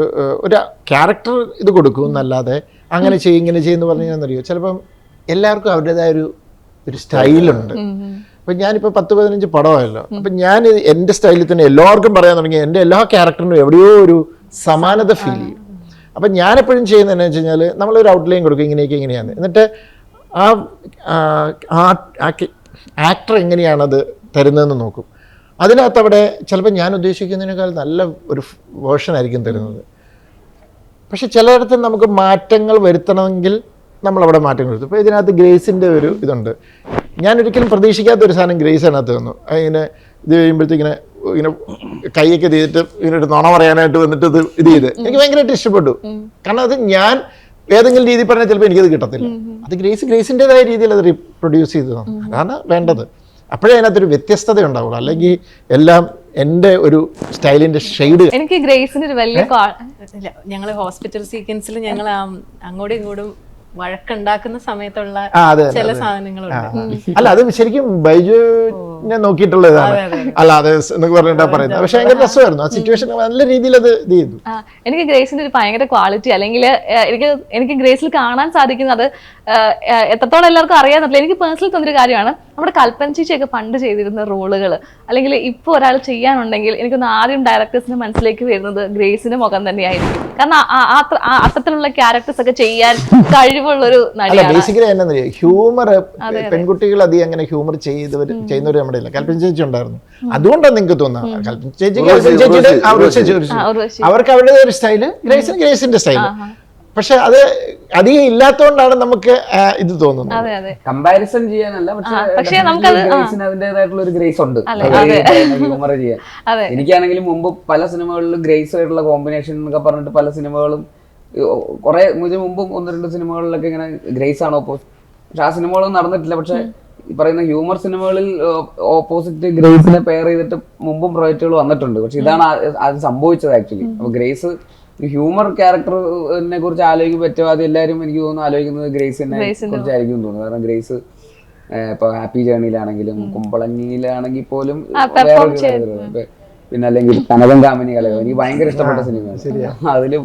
ഒരു ക്യാരക്ടർ ഇത് കൊടുക്കും എന്നല്ലാതെ അങ്ങനെ ചെയ്യും ഇങ്ങനെ ചെയ്യുമെന്ന് പറഞ്ഞു കഴിഞ്ഞാൽ ചിലപ്പം എല്ലാവർക്കും അവരുടേതായ ഒരു സ്റ്റൈലുണ്ട്. അപ്പം ഞാനിപ്പോൾ 10-15 പടമായല്ലോ. അപ്പം ഞാൻ എൻ്റെ സ്റ്റൈലിൽ തന്നെ എല്ലാവർക്കും പറയാൻ തുടങ്ങി. എൻ്റെ എല്ലാ ക്യാരക്ടറിനും എവിടെയോ ഒരു സമാനത ഫീൽ ചെയ്യും. അപ്പം ഞാനെപ്പോഴും ചെയ്യുന്നതെന്ന് വെച്ച് കഴിഞ്ഞാൽ നമ്മളൊരു ഔട്ട്ലൈൻ കൊടുക്കും, ഇങ്ങനെയാണ്. എന്നിട്ട് ആക്ടർ എങ്ങനെയാണത് തരുന്നതെന്ന് നോക്കും. അതിനകത്ത് അവിടെ ചിലപ്പോൾ ഞാൻ ഉദ്ദേശിക്കുന്നതിനേക്കാൾ നല്ല ഒരു വേർഷൻ ആയിരിക്കും തരുന്നത്. പക്ഷെ ചിലയിടത്ത് നമുക്ക് മാറ്റങ്ങൾ വരുത്തണമെങ്കിൽ നമ്മളവിടെ മാറ്റങ്ങൾ വരുത്തും. ഇപ്പോൾ ഇതിനകത്ത് ഗ്രേസിൻ്റെ ഒരു ഇതുണ്ട്. ഞാനൊരിക്കലും പ്രതീക്ഷിക്കാത്ത ഒരു സാധനം ഗ്രേസ് അതിനകത്ത് വന്നു. അതിങ്ങനെ ഇത് കഴിയുമ്പോഴത്തേക്കിങ്ങനെ ഇങ്ങനെ കൈയൊക്കെ ചെയ്തിട്ട് ഇങ്ങനെ ഒരു നുണ പറയാനായിട്ട് വന്നിട്ട് ഇത് ചെയ്ത് എനിക്ക് ഭയങ്കരമായിട്ട് ഇഷ്ടപ്പെട്ടു. കാരണം അത് ഞാൻ ഏതെങ്കിലും രീതി പറഞ്ഞാൽ ചിലപ്പോൾ എനിക്കത് കിട്ടത്തില്ല. അത് ഗ്രേസിൻ്റെതായ രീതിയിൽ അത് പ്രൊഡ്യൂസ് ചെയ്തതാണ്. അതാണ് വേണ്ടത്. അപ്പോഴേ അതിനകത്തൊരു വ്യത്യസ്തത ഉണ്ടാവുള്ളൂ. അല്ലെങ്കിൽ എല്ലാം എൻ്റെ ഒരു സ്റ്റൈലിന്റെ ഷെയ്ഡ്. എനിക്ക് ഗ്രേസിന് ഒരു വലിയ ഞങ്ങൾ ഹോസ്പിറ്റൽ സീക്വൻസിൽ ഞങ്ങൾ അങ്ങോട്ടും ഇങ്ങോട്ടും വഴക്കുണ്ടാക്കുന്ന സമയത്തുള്ള ചില സാധനങ്ങളുണ്ട്. അല്ല അത് ശരിക്കും ബൈജു ഞാൻ നോക്കിയിട്ടുള്ളതാണ്, അല്ലാതെ എന്നൊക്കെ പറഞ്ഞിട്ടാ പറയുന്നത്. പക്ഷെ ഭയങ്കര രസമായിരുന്നു ആ സിറ്റുവേഷൻ. നല്ല രീതിയിൽ അത് ഇത് ചെയ്തു. എനിക്ക് ഗ്രേസിന്റെ ഒരു ഭയങ്കര ക്വാളിറ്റി, അല്ലെങ്കിൽ എനിക്ക് ഗ്രേസിൽ കാണാൻ സാധിക്കുന്നത് എത്രത്തോളം എല്ലാവർക്കും അറിയാന്നില്ല. എനിക്ക് പേഴ്സണലി തോന്നിയൊരു കാര്യമാണ്, നമ്മുടെ കൽപ്പന ചേച്ചിയൊക്കെ പണ്ട് ചെയ്തിരുന്ന റോളുകൾ അല്ലെങ്കിൽ ഇപ്പോൾ ഒരാൾ ചെയ്യാനുണ്ടെങ്കിൽ എനിക്കൊന്ന് ആദ്യം ഡയറക്ടേഴ്സിന്റെ മനസ്സിലേക്ക് വരുന്നത് ഗ്രേസിന്റെ മുഖം തന്നെയായിരിക്കും. കാരണം അത്തരത്തിലുള്ള ക്യാരക്ടേഴ്സ് ഒക്കെ ചെയ്യാൻ കഴിവുള്ളൊരു നടിയാണ്. ബേസിക്കലി എന്താ ഹ്യൂമർ പെൺകുട്ടികൾ അധികം അങ്ങനെ ഹ്യൂമർ ചെയ്യുന്നവർ നമ്മുടെ ഇല്ല, കൽപ്പന ചേച്ചി ഉണ്ടായിരുന്നു. അതുകൊണ്ടാണ് നിങ്ങൾക്ക് തോന്നുന്നത് കൽപ്പന ചേച്ചിക്ക് അവർക്ക് അവരുടെ ഒരു സ്റ്റൈല്, ഗ്രേസിന് ഗ്രേസിന്റെ സ്റ്റൈല്. പക്ഷെ അത് അധികം ഇല്ലാത്തതുകൊണ്ടാണ് നമുക്ക് ഇത് തോന്നുന്നത്. കമ്പാരിസൺ ചെയ്യാനല്ല, പക്ഷേ അതിന്റേതായിട്ടുള്ള ഒരു ഗ്രേസ് ഉണ്ട് ഹ്യൂമർ ചെയ്യാൻ. എനിക്കാണെങ്കിലും മുമ്പ് പല സിനിമകളിലും ഗ്രേസ് ആയിട്ടുള്ള കോമ്പിനേഷൻ എന്നൊക്കെ പറഞ്ഞിട്ട് പല സിനിമകളും കുറെ മുമ്പും 1-2 സിനിമകളിലൊക്കെ ഇങ്ങനെ ഗ്രേസ് ആണ് ഓപ്പോസിറ്റ്. പക്ഷെ ആ സിനിമകളൊന്നും നടന്നിട്ടില്ല. പക്ഷെ ഈ പറയുന്ന ഹ്യൂമർ സിനിമകളിൽ ഓപ്പോസിറ്റ് ഗ്രേസിനെ പെയർ ചെയ്തിട്ട് മുമ്പും പ്രോജക്റ്റുകൾ വന്നിട്ടുണ്ട്. പക്ഷെ ഇതാണ് അത് സംഭവിച്ചത് ആക്ച്വലി. അപ്പൊ ഗ്രേസ് ഹ്യൂമർ ക്യാരക്ടറിനെ കുറിച്ച് ആലോചിക്കാൻ പറ്റുമോ, അത് എല്ലാവരും എനിക്ക് തോന്നുന്നു ആലോചിക്കുന്നത് ഗ്രേസിനെ കുറിച്ചായിരിക്കും തോന്നുന്നു. കാരണം ഗ്രേസ് ഇപ്പൊ ഹാപ്പി ജേണിയിലാണെങ്കിലും കുമ്പളങ്ങിയിലാണെങ്കിൽ പോലും പിന്നെ അല്ലെങ്കിൽ കനകം കാമിനി കലയോ എനിക്ക് ഭയങ്കര ഇഷ്ടപ്പെട്ട സിനിമയാണ്. അതിലും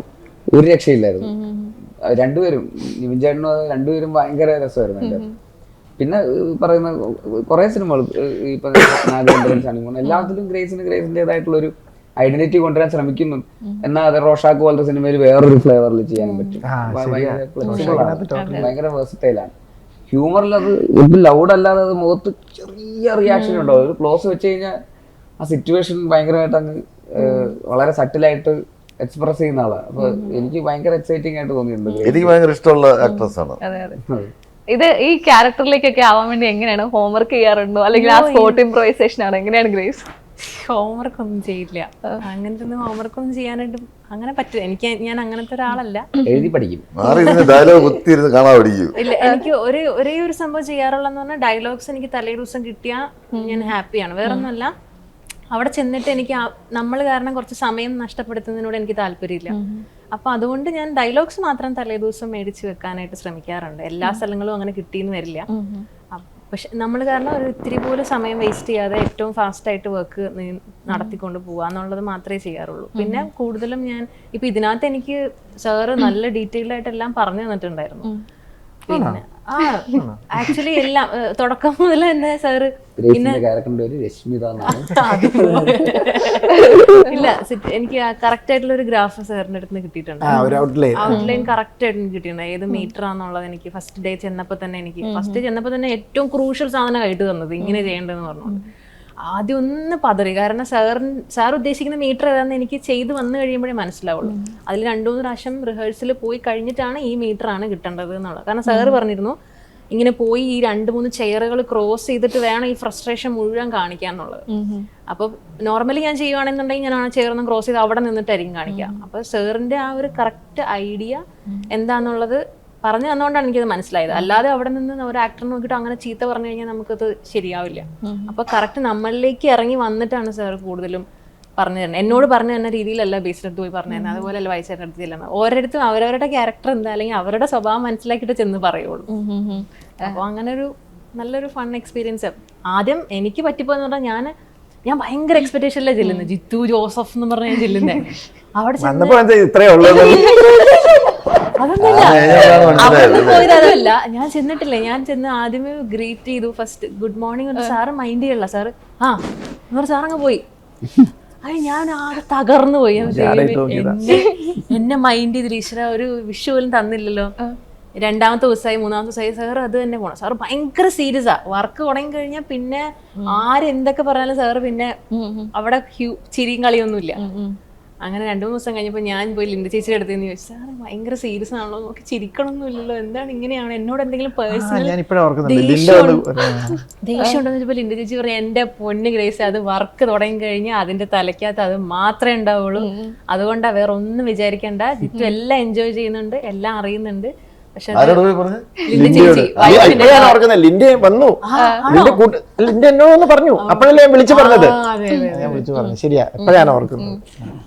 ഒരു രക്ഷയില്ലായിരുന്നു. രണ്ടുപേരും നിവിൻ ചേട്ടനും രണ്ടുപേരും ഭയങ്കര രസമായിരുന്നു എൻ്റെ. പിന്നെ പറയുന്ന കുറെ സിനിമകൾ ഇപ്പൊ നാഗേന്ദ്രൻ, സണിമോൻ, എല്ലാത്തിലും ഗ്രേസിൻ്റെതായിട്ടുള്ള ഒരു ഐഡന്റിറ്റി കൊണ്ടുവരാൻ ശ്രമിക്കുന്നു. എന്നാൽ അത് റോഷാക്ക് പോലത്തെ സിനിമയിൽ വേറൊരു ഫ്ലേവറിൽ ചെയ്യാൻ പറ്റും. ഭയങ്കര വേഴ്സറ്റൈലാണ്. ഹ്യൂമറിൽ അത് ഇത് ലൗഡ് അല്ലാതെ അത് മുഖത്ത് ചെറിയ റിയാക്ഷൻ ഉണ്ടാവും. ഒരു ക്ലോസ് വെച്ച് കഴിഞ്ഞാൽ ആ സിറ്റുവേഷൻ ഭയങ്കരമായിട്ട് അങ്ങ് വളരെ സട്ടിലായിട്ട് എക്സ്പ്രസ് ചെയ്യുന്ന ആളാണ്. അപ്പൊ എനിക്ക് ഭയങ്കര എക്സൈറ്റിംഗ് ആയിട്ട് തോന്നിയിട്ടുണ്ട്. എനിക്ക് ഭയങ്കര ഇഷ്ടമുള്ള ആക്ട്രസ് ആണ്. ഇത് ഈ ക്യാരക്ടറിലേക്കൊക്കെ ആവാൻ വേണ്ടി എങ്ങനെയാണ് ഹോംവർക്ക് ചെയ്യാറുണ്ടോ, അല്ലെങ്കിൽ ആ സ്പോട്ട് ഇംപ്രൈസേഷൻ ആണ്? എങ്ങനെയാണ് ഗ്രേസ്? ഹോംവർക്ക് ഒന്നും ചെയ്യില്ല. അങ്ങനത്തെ ഒന്നും ഹോംവർക്ക് ഒന്നും ചെയ്യാനായിട്ട് അങ്ങനെ പറ്റും. ഞാൻ അങ്ങനത്തെ ഒരാളല്ല. എഴുതി പഠിക്കും. ഇല്ല, എനിക്ക് ഒരേ ഒരു സംഭവം ചെയ്യാറുള്ളതെന്ന് പറഞ്ഞാൽ ഡയലോഗ്സ് എനിക്ക് തലേ ദിവസം കിട്ടിയാൽ ഞാൻ ഹാപ്പിയാണ്. വേറൊന്നുമല്ല, അവിടെ ചെന്നിട്ട് എനിക്ക് നമ്മൾ കാരണം കുറച്ച് സമയം നഷ്ടപ്പെടുത്തുന്നതിനോട് എനിക്ക് താല്പര്യമില്ല. അപ്പൊ അതുകൊണ്ട് ഞാൻ ഡയലോഗ്സ് മാത്രം തലേ ദിവസം മേടിച്ച് വെക്കാനായിട്ട് ശ്രമിക്കാറുണ്ട്. എല്ലാ സ്ഥലങ്ങളും അങ്ങനെ കിട്ടിയെന്ന് വരില്ല. പക്ഷെ നമ്മൾ കാരണം ഒരു ഇത്തിരി പോലും സമയം വേസ്റ്റ് ചെയ്യാതെ ഏറ്റവും ഫാസ്റ്റ് ആയിട്ട് വർക്ക് നടത്തിക്കൊണ്ട് പോവുക എന്നുള്ളത് മാത്രമേ ചെയ്യാറുള്ളൂ. പിന്നെ കൂടുതലും ഞാൻ ഇപ്പൊ ഇതിനകത്ത് എനിക്ക് സാറ് നല്ല ഡീറ്റെയിൽഡ് ആയിട്ട് എല്ലാം പറഞ്ഞു തന്നിട്ടുണ്ടായിരുന്നു. പിന്നെ ആക്ച്വലി എല്ലാം തുടക്കം മുതൽ തന്നെ സാറ് ഇല്ല, എനിക്ക് കറക്റ്റ് ആയിട്ടുള്ള ഒരു ഗ്രാഫ് സാറിന്റെ അടുത്ത് കിട്ടിയിട്ടുണ്ട്. ഔട്ട്ലൈൻ കറക്റ്റ് ആയിട്ട് കിട്ടിയിട്ടുണ്ട്. ഏത് മീറ്റർ ആണെന്നുള്ളത് എനിക്ക് ഫസ്റ്റ് ഡേ ചെന്നപ്പോ തന്നെ ഏറ്റവും ക്രൂഷ്യൽ സാധനമായിട്ട് തന്നത് ഇങ്ങനെ ചെയ്യേണ്ടതെന്ന് പറഞ്ഞു. ആദ്യം ഒന്ന് പതറി, കാരണം സാർ ഉദ്ദേശിക്കുന്ന മീറ്റർ ഏതാണെന്ന് എനിക്ക് ചെയ്ത് വന്നു കഴിയുമ്പോഴേ മനസ്സിലാവുള്ളൂ. അതിൽ 2-3 പ്രാവശ്യം റിഹേഴ്സൽ പോയി കഴിഞ്ഞിട്ടാണ് ഈ മീറ്റർ ആണ് കിട്ടേണ്ടത് എന്നുള്ളത്. കാരണം സാറ് പറഞ്ഞിരുന്നു ഇങ്ങനെ പോയി ഈ 2-3 ചെയറുകൾ ക്രോസ് ചെയ്തിട്ട് വേണം ഈ ഫ്രസ്ട്രേഷൻ മുഴുവൻ കാണിക്കുക എന്നുള്ളത്. അപ്പൊ നോർമലി ഞാൻ ചെയ്യുവാണെന്നുണ്ടെങ്കിൽ ഞാൻ ആ ചെയറൊന്നും ക്രോസ് ചെയ്ത് അവിടെ നിന്നിട്ടായിരിക്കും കാണിക്കുക. അപ്പൊ സാറിന്റെ ആ ഒരു കറക്റ്റ് ഐഡിയ എന്താന്നുള്ളത് പറഞ്ഞു തന്നുകൊണ്ടാണ് എനിക്കത് മനസ്സിലായത്. അല്ലാതെ അവിടെ നിന്ന് ഒരു ആക്ടർ നോക്കിയിട്ട് അങ്ങനെ ചീത്ത പറഞ്ഞു കഴിഞ്ഞാൽ നമുക്കത് ശരിയാവില്ല. അപ്പൊ കറക്റ്റ് നമ്മളിലേക്ക് ഇറങ്ങി വന്നിട്ടാണ് സാർ കൂടുതലും പറഞ്ഞു തരുന്നത്. എന്നോട് പറഞ്ഞു തരുന്ന രീതിയിലല്ല ബേസിലെടുത്ത് പോയി പറഞ്ഞു തരുന്നത്. അതുപോലെയല്ല വയസ്സേരുടെ അടുത്ത് ചെല്ലുന്നത്. ഓരോരുത്തരും അവരവരുടെ ക്യാരക്ടർ എന്താ അല്ലെങ്കിൽ അവരുടെ സ്വഭാവം മനസ്സിലാക്കിയിട്ട് ചെന്ന് പറയുള്ളൂ. അപ്പോൾ അങ്ങനെ ഒരു നല്ലൊരു ഫൺ എക്സ്പീരിയൻസ്. ആദ്യം എനിക്ക് പറ്റിപ്പോന്ന് പറഞ്ഞാൽ ഞാൻ ഭയങ്കര എക്സ്പെക്ടേഷനിലാണ് ചെല്ലുന്നത്. ജിത്തു ജോസഫ് എന്ന് പറഞ്ഞ ചെല്ലുന്നത്. അവിടെ അതല്ല, ഞാൻ ചെന്നിട്ടില്ല. ഞാൻ ചെന്ന് ആദ്യമേ ഗ്രേറ്റ് ചെയ്തു. First good morning sir mind ചെയ്യല്ല. സാറ് സാറങ്ങ് പോയി. ഞാൻ ആകെ തകർന്നു പോയി. എന്നെ മൈൻഡ് ചെയ്തില്ല. ഈശ്വര, ഒരു വിഷു പോലും തന്നില്ലല്ലോ. 2ാമത്തെ ദിവസമായി 3ാമത്തെ ദിവസമായി സാർ അത് തന്നെ പോണം. സാറ് ഭയങ്കര സീരിയസാ. വർക്ക് തുടങ്ങി കഴിഞ്ഞാൽ പിന്നെ ആരെന്തൊക്കെ പറഞ്ഞാലും സാറ് പിന്നെ അവിടെ ചിരിയും കളിയൊന്നുമില്ല. അങ്ങനെ 2-3 ദിവസം കഴിഞ്ഞപ്പോൾ ഞാൻ പോയി ലിൻഡ ചേച്ചിയുടെ അടുത്ത് നിന്ന് ചോദിച്ചു, സാറ് ഭയങ്കര സീരിയസ് ആണല്ലോ, നമുക്ക് ചിരിക്കണമൊന്നുമില്ലല്ലോ, എന്താണ് ഇങ്ങനെയാണ്, എന്നോട് എന്തെങ്കിലും പേഴ്സണൽ ദേഷ്യം ഉണ്ടെന്ന് വെച്ചപ്പോൾ ലിൻഡ ചേച്ചി പറയാം, എന്റെ പൊന്ന് ഗ്രേസ്, അത് വർക്ക് തുടങ്ങി കഴിഞ്ഞാൽ അതിന്റെ തലയ്ക്കകത്ത് അത് മാത്രമേ ഉണ്ടാവുള്ളൂ. അതുകൊണ്ടാ, വേറെ ഒന്നും വിചാരിക്കണ്ട. ചുറ്റും എല്ലാം എൻജോയ് ചെയ്യുന്നുണ്ട്, എല്ലാം അറിയുന്നുണ്ട്.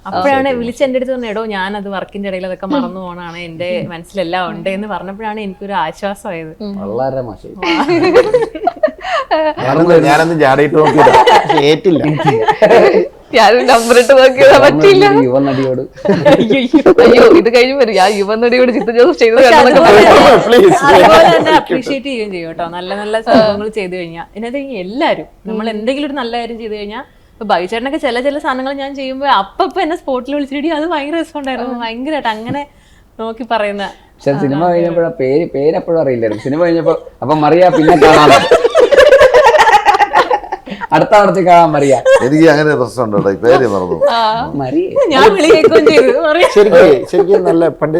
അപ്പോഴാണ് വിളിച്ച് എന്റെ അടുത്ത് പറഞ്ഞ, എടോ ഞാൻ അത് വർക്കിന്റെ ഇടയിൽ അതൊക്കെ മറന്നു പോണാണ്, എന്റെ മനസ്സിലെല്ലാം ഉണ്ട് എന്ന് പറഞ്ഞപ്പോഴാണ് എനിക്കൊരു ആശ്വാസമായത്. വളരെ മോശം. ഞാനൊന്നും ചാടിയിട്ട് നോക്കിയില്ല. ഞാനും നമ്പറിട്ട് നോക്കിയതാ, പറ്റില്ല. യുവനടിയോട് അയ്യോ, ഇത് കഴിഞ്ഞ് വരും. ആ യുവനടിയോട് ജിത്തു ജോസഫ് ചെയ്തത് അതുപോലെ തന്നെ അപ്രീഷിയേറ്റ് ചെയ്യുകയും ചെയ്യും കേട്ടോ. നല്ല നല്ല സംഭവങ്ങൾ ചെയ്തു കഴിഞ്ഞാൽ ഇതിനകത്ത് എല്ലാവരും നമ്മൾ എന്തെങ്കിലും ഒരു നല്ല കാര്യം ചെയ്തു കഴിഞ്ഞാൽ, ഇപ്പൊ ബൈചേട്ടനൊക്കെ ചില സാധനങ്ങൾ ഞാൻ ചെയ്യുമ്പോൾ അപ്പൊ എന്നെ സ്പോട്ടിൽ വിളിച്ചിട്ട് അത് ഭയങ്കര രസമുണ്ടായിരുന്നു, ഭയങ്കരമായിട്ട് അങ്ങനെ നോക്കി പറയുന്ന. പക്ഷെ സിനിമ കഴിഞ്ഞപ്പോഴാ പേരെപ്പോഴും അറിയില്ലായിരുന്നു. സിനിമ കഴിഞ്ഞപ്പോ അപ്പൊ മറിയ പിന്നെ കാണാതെ അടുത്ത ആവർത്തി കാണാൻ മറിയ എനിക്ക് അങ്ങനെ പ്രശ്നമുണ്ടോ ഈ പേര് മറന്നു മറിയ ഞാൻ വിളിയേക്കും ചെയ്തു ശരിക്കും നല്ല പണ്ട്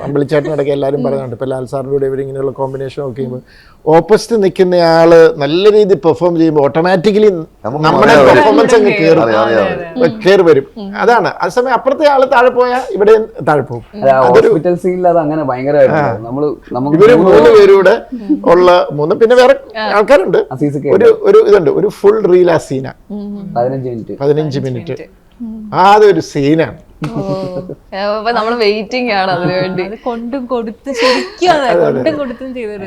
അമ്പിളിച്ചേട്ടനിടയ്ക്ക് എല്ലാവരും പറയുന്നുണ്ട് ഇപ്പൊ ലാൽ സാറിന്റെ കൂടെ ഇവരിങ്ങനെയുള്ള കോമ്പിനേഷൻ ഒക്കെ ചെയ്യുമ്പോൾ ഓപ്പോസിറ്റ് നിൽക്കുന്ന ആള് നല്ല രീതിയിൽ പെർഫോം ചെയ്യുമ്പോൾ ഓട്ടോമാറ്റിക്കലി നമ്മുടെ പെർഫോമൻസ് അങ്ങ് കയറി വരും. അതാണ് അതേസമയം അപ്പുറത്തെ ആള് താഴെ പോയാൽ ഇവിടെ താഴെ പോകും. ഹോസ്പിറ്റൽ സീനിൽ അത് അങ്ങനെ ഭയങ്കരമായിട്ട് നമുക്ക് ഇവര് 3 പേരൂടെ ഉള്ള 3 പിന്നെ വേറെ ആൾക്കാരുണ്ട്. ഒരു ഇതുണ്ട്, ഒരു ഫുൾ റീൽ ആ സീന 15 മിനിറ്റ് അതൊരു സീനാണ്. നമ്മള് വെയിറ്റിംഗ് ആണ് അതിനു വേണ്ടി. കൊണ്ടും കൊടുത്ത് ശരിക്കും കൊണ്ടും കൊടുത്തും ചെയ്തൊരു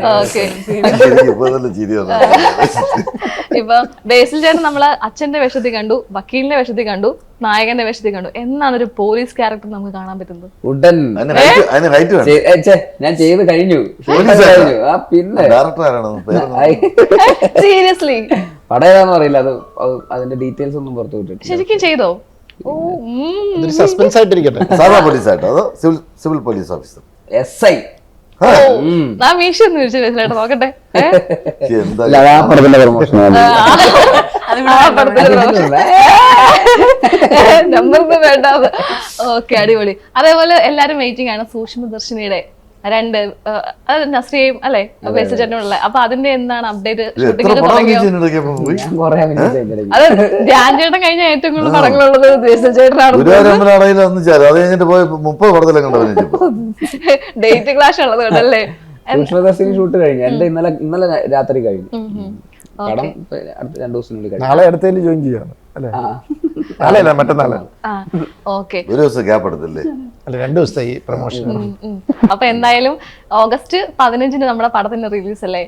ഇപ്പൊ ബേസിൽ ചേട്ടൻ നമ്മള് അച്ഛന്റെ വേഷത്തിൽ കണ്ടു, വക്കീലിന്റെ വേഷത്തിൽ കണ്ടു, നായകന്റെ വേഷത്തിൽ കണ്ടു. എന്നാണ് ഒരു പോലീസ് ക്യാരക്ടർ നമുക്ക് കാണാൻ പറ്റുന്നത്? ഉടൻ ഞാൻ ചെയ്ത് കഴിഞ്ഞു. പിന്നെ സീരിയസ്ലി പടം ഏതാന്ന് അറിയില്ല, അത് അതിന്റെ ഡീറ്റെയിൽസ് ഒന്നും പുറത്തു വിട്ടിട്ടില്ല. ശരിക്കും ചെയ്തോ? സസ്പെൻസ് ആയിട്ടിരിക്കട്ടെ. സാധാ പോലീസ് ആയിട്ടോ അതോ സിവിൽ പോലീസ് ഓഫീസർ? SI ഞാൻ മീശ ഒന്ന് വിളിച്ചു നോക്കട്ടെ. നമ്പർ വേണ്ട. ഓക്കെ, അടിപൊളി. അതേപോലെ എല്ലാരും വെയിറ്റിംഗ് ആണ് സൂക്ഷ്മദർശിനിയുടെ 2 നസ്രിയയും അല്ലെ ബേസിൽ ചേട്ടനുള്ള. അപ്പൊ അതിന്റെ എന്താണ് അപ്ഡേറ്റ്? ഷൂട്ടിംഗ് അത് ധ്യാൻ ചേട്ടൻ കഴിഞ്ഞ ഏറ്റവും കൂടുതൽ പടങ്ങളുള്ളത് ബേസിൽ ചേട്ടനാണ്. ഡേറ്റ് ക്ലാഷ് ഉള്ളത് കൊണ്ടല്ലേ? സൂക്ഷ്മദർശിനി ഷൂട്ട് കഴിഞ്ഞു. എന്റെ ഇന്നലെ രാത്രി കഴിഞ്ഞു. പടം അടുത്ത 2 ദിവസത്തിനുള്ളിൽ കഴിഞ്ഞു. നാളെ അടുത്തതിൽ ജോയിൻ ചെയ്യാണ് അല്ലേ? നാളെയല്ല, മറ്റന്നാള്. ഓക്കെ, ഒരു ദിവസം ഗ്യാപ്പ് എടുത്തില്ലേ? അല്ല, 2 ദിവസത്തെ ഈ പ്രൊമോഷൻ. അപ്പൊ എന്തായാലും ഓഗസ്റ്റ് 15 നമ്മുടെ പടത്തിന്റെ റിലീസ് അല്ലേ?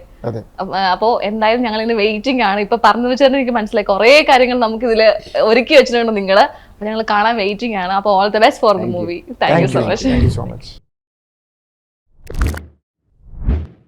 അപ്പോ എന്തായാലും ഞങ്ങൾ ഇങ്ങനെ വെയിറ്റിംഗ് ആണ്. ഇപ്പൊ പറഞ്ഞു വെച്ചാൽ എനിക്ക് മനസ്സിലായി കുറെ കാര്യങ്ങൾ നമുക്ക് ഇതില് ഒരുക്കി വെച്ചിട്ടുണ്ട് നിങ്ങള്. അപ്പൊ ഞങ്ങൾ കാണാൻ വെയിറ്റിംഗ് ആണ്. അപ്പൊ all the best for the movie. Thank you so much.